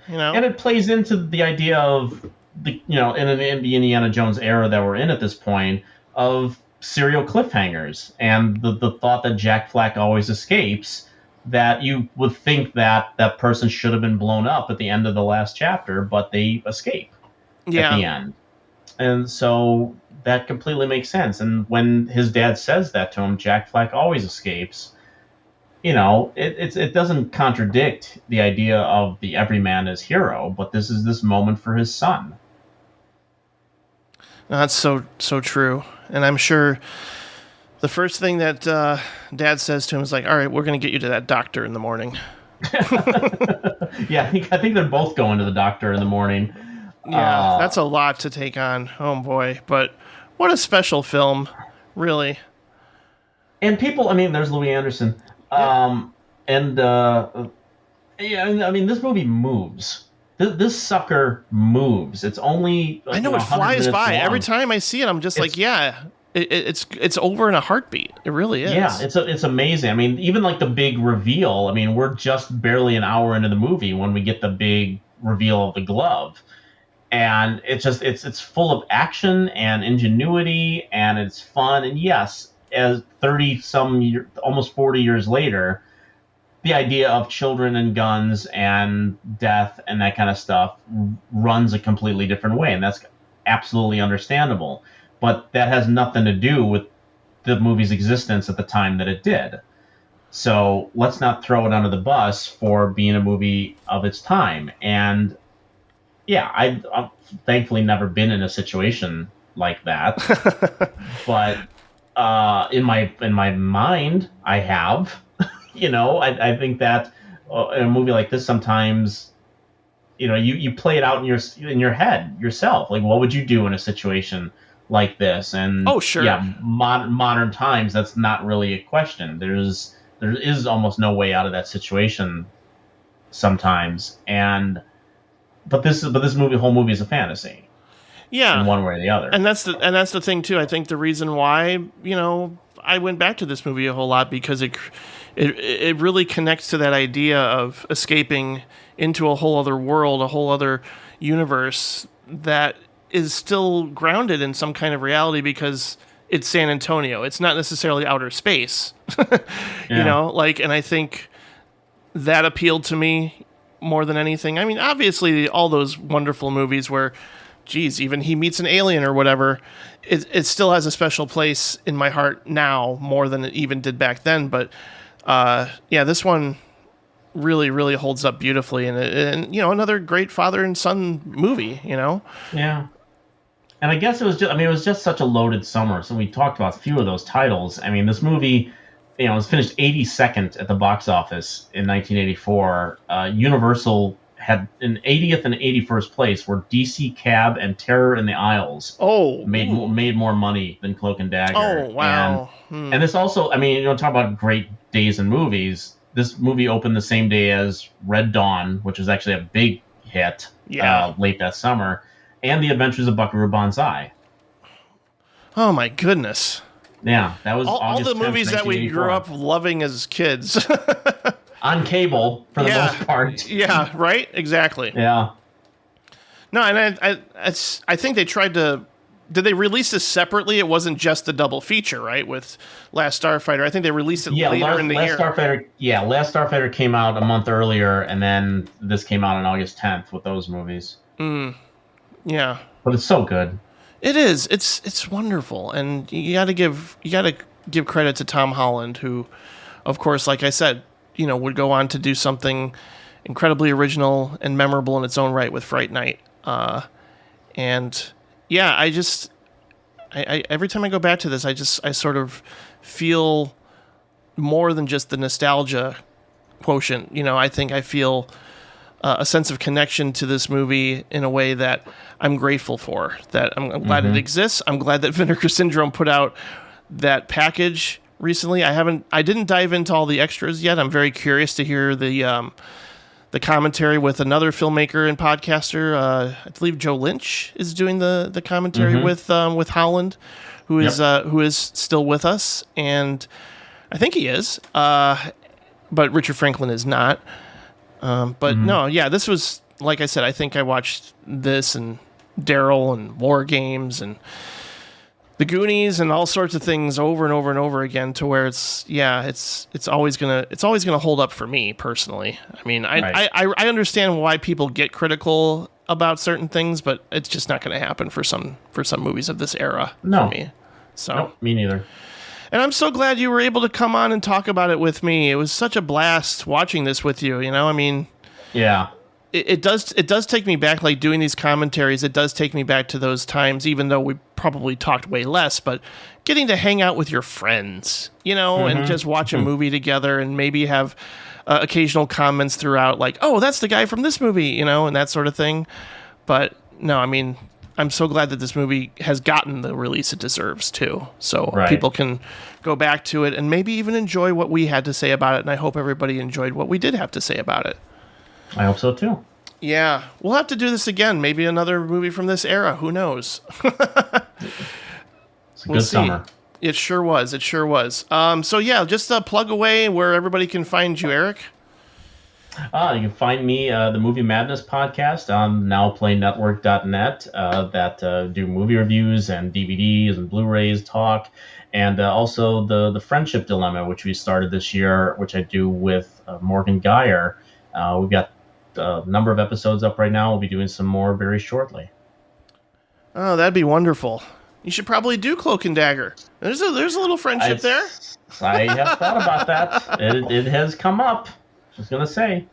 Yeah. You know, and it plays into the idea of the, you know, in the Indiana Jones era that we're in at this point, of serial cliffhangers and the thought that Jack Flack always escapes, that you would think that that person should have been blown up at the end of the last chapter, but they escape at the end. And so that completely makes sense. And when his dad says that to him, Jack Flack always escapes, you know, it doesn't contradict the idea of the everyman as hero, but this is this moment for his son. That's so true. And I'm sure the first thing that Dad says to him is like, all right, we're going to get you to that doctor in the morning. Yeah, I think they're both going to the doctor in the morning. Yeah, that's a lot to take on. Oh, boy. But what a special film, really. And people, I mean, there's Louis Anderson. Yeah, I mean, this movie moves. This sucker moves. It's only I know, it flies by. Long. Every time I see it, I'm just like, yeah, it's over in a heartbeat. It really is. Yeah, it's amazing. I mean, even like the big reveal. I mean, we're just barely an hour into the movie when we get the big reveal of the glove, and it's full of action and ingenuity, and it's fun. And yes, as 30-some years, almost 40 years later, the idea of children and guns and death and that kind of stuff runs a completely different way, and that's absolutely understandable. But that has nothing to do with the movie's existence at the time that it did. So let's not throw it under the bus for being a movie of its time. And yeah, I've thankfully never been in a situation like that. But in my mind, I have. You know, I think that in a movie like this, sometimes, you know, you play it out in your head yourself. Like, what would you do in a situation like this? And oh, sure, yeah, modern times, that's not really a question. There is almost no way out of that situation sometimes. But this whole movie is a fantasy. Yeah, in one way or the other. And that's the thing too. I think the reason why, you know, I went back to this movie a whole lot because it really connects to that idea of escaping into a whole other world, a whole other universe that is still grounded in some kind of reality because it's San Antonio. It's not necessarily outer space. You know, like, and I think that appealed to me more than anything. I mean, obviously all those wonderful movies where, geez, even he meets an alien or whatever, it still has a special place in my heart now more than it even did back then. But yeah, this one really, really holds up beautifully, and you know, another great father and son movie. You know, yeah. And I guess it was just such a loaded summer. So we talked about a few of those titles. I mean, this movie, you know, was finished 82nd at the box office in 1984. Universal had an 80th and 81st place, where DC Cab and Terror in the Isles made more money than Cloak and Dagger. Oh, wow. And this also, I mean, you know, talk about great days in movies. This movie opened the same day as Red Dawn, which was actually a big hit late that summer, and The Adventures of Buckaroo Banzai. Oh, my goodness. Yeah, that was all the movies that we grew up loving as kids. On cable, for the most part. Yeah, right? Exactly. Yeah. No, and I think they tried to... Did they release this separately? It wasn't just the double feature, right, with Last Starfighter. I think they released it later in the year. Last Starfighter came out a month earlier, and then this came out on August 10th with those movies. Yeah. But it's so good. It is. It's wonderful, and you got to give credit to Tom Holland, who, of course, like I said, would go on to do something incredibly original and memorable in its own right with Fright Night. And yeah, I every time I go back to this, I sort of feel more than just the nostalgia quotient. I think I feel a sense of connection to this movie in a way that I'm grateful for, that I'm glad it exists. I'm glad that Vinegar Syndrome put out that package recently. I didn't dive into all the extras yet. I'm very curious to hear the commentary with another filmmaker and podcaster. I believe Joe Lynch is doing the commentary with Holland, who is still with us, and I think he is, but Richard Franklin is not. But no, yeah, this was, like I said, I think I watched this and Daryl and War Games and The Goonies and all sorts of things over and over and over again, to where it's always gonna hold up for me personally. I mean, I understand why people get critical about certain things, but it's just not going to happen for some movies of this era for me. So nope, me neither. And I'm so glad you were able to come on and talk about it with me. It was such a blast watching this with you. I mean, yeah. It does take me back, like doing these commentaries. It does take me back to those times, even though we probably talked way less. But getting to hang out with your friends, and just watch a movie together, and maybe have occasional comments throughout, like, "Oh, that's the guy from this movie," and that sort of thing. But no, I mean, I'm so glad that this movie has gotten the release it deserves too, so people can go back to it and maybe even enjoy what we had to say about it. And I hope everybody enjoyed what we did have to say about it. I hope so too. Yeah, we'll have to do this again. Maybe another movie from this era. Who knows? It's a good summer. It sure was. So yeah, just plug away where everybody can find you, Erik. You can find me, the Movie Madness podcast on nowplaynetwork.net that do movie reviews and DVDs and Blu-rays talk, and also the Friendship Dilemma, which we started this year, which I do with Morgan Geyer. We've got a number of episodes up right now. We'll be doing some more very shortly. Oh, that'd be wonderful. You should probably do Cloak and Dagger. There's a little friendship there. I have thought about that. It has come up. Just gonna say.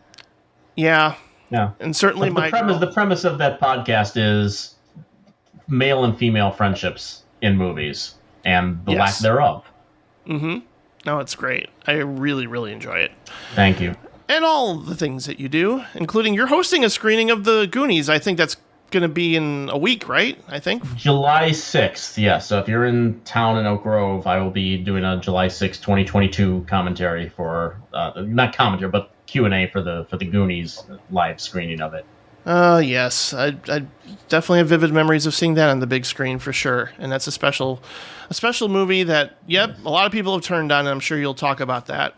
Yeah. Yeah. And certainly the premise of that podcast is male and female friendships in movies and the lack thereof. Mm-hmm. No, it's great. I really, really enjoy it. Thank you. And all the things that you do, including you're hosting a screening of The Goonies. I think that's going to be in a week, right? I think. July 6th, yes. So if you're in town in Oak Grove, I will be doing a July 6th, 2022 commentary for, not commentary, but Q&A for the Goonies live screening of it. Yes. I definitely have vivid memories of seeing that on the big screen for sure. And that's a special movie that, a lot of people have turned on, and I'm sure you'll talk about that.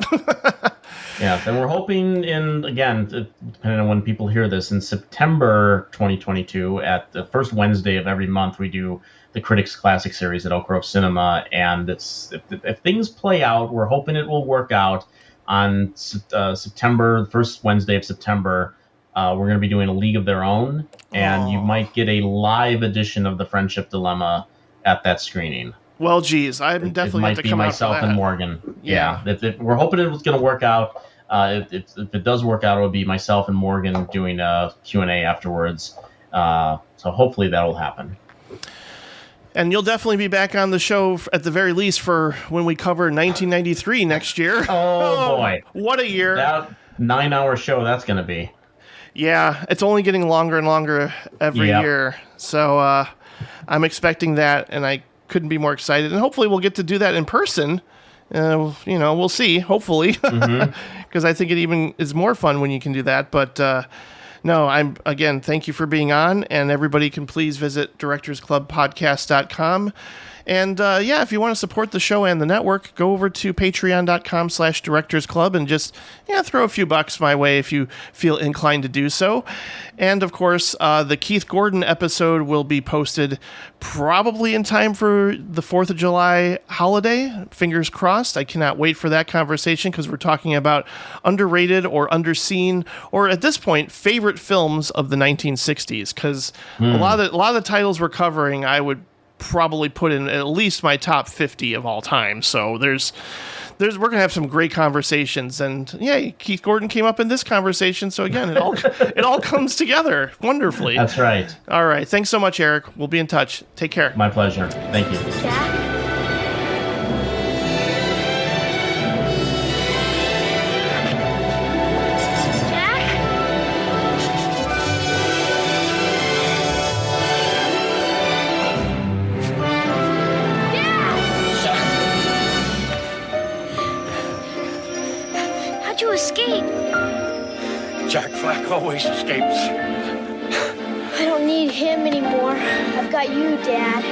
Yeah, and we're hoping again, depending on when people hear this, in September 2022, at the first Wednesday of every month, we do the Critics Classic Series at Oak Grove Cinema. And if things play out, we're hoping it will work out on September, the first Wednesday of September. We're going to be doing A League of Their Own, and you might get a live edition of The Friendship Dilemma at that screening. Well, geez, I'm definitely going to come out for that. It might be myself and Morgan. Yeah. We're hoping it was going to work out. If it does work out, it will be myself and Morgan doing a Q&A afterwards. So hopefully that will happen. And you'll definitely be back on the show at the very least for when we cover 1993 next year. Oh, boy. What a year. That 9-hour show that's going to be. Yeah, it's only getting longer and longer every year. So I'm expecting that, and I couldn't be more excited. And hopefully we'll get to do that in person. We'll see, hopefully, because I think it even is more fun when you can do that. But no, thank you for being on, and everybody can please visit directorsclubpodcast.com And yeah, if you want to support the show and the network, go over to patreon.com/directorsclub and just throw a few bucks my way if you feel inclined to do so. And of course, the Keith Gordon episode will be posted probably in time for the 4th of July holiday. Fingers crossed. I cannot wait for that conversation because we're talking about underrated or underseen, or at this point, favorite films of the 1960s. Because a lot of the titles we're covering, I would probably put in at least my top 50 of all time. So we're gonna have some great conversations, and Keith Gordon came up in this conversation. So again, it all comes together wonderfully. That's right. All right, thanks so much, Erik. We'll be in touch. Take care. My pleasure. Thank you. Jack? How'd you escape? Jack Flack always escapes. I don't need him anymore. I've got you, Dad.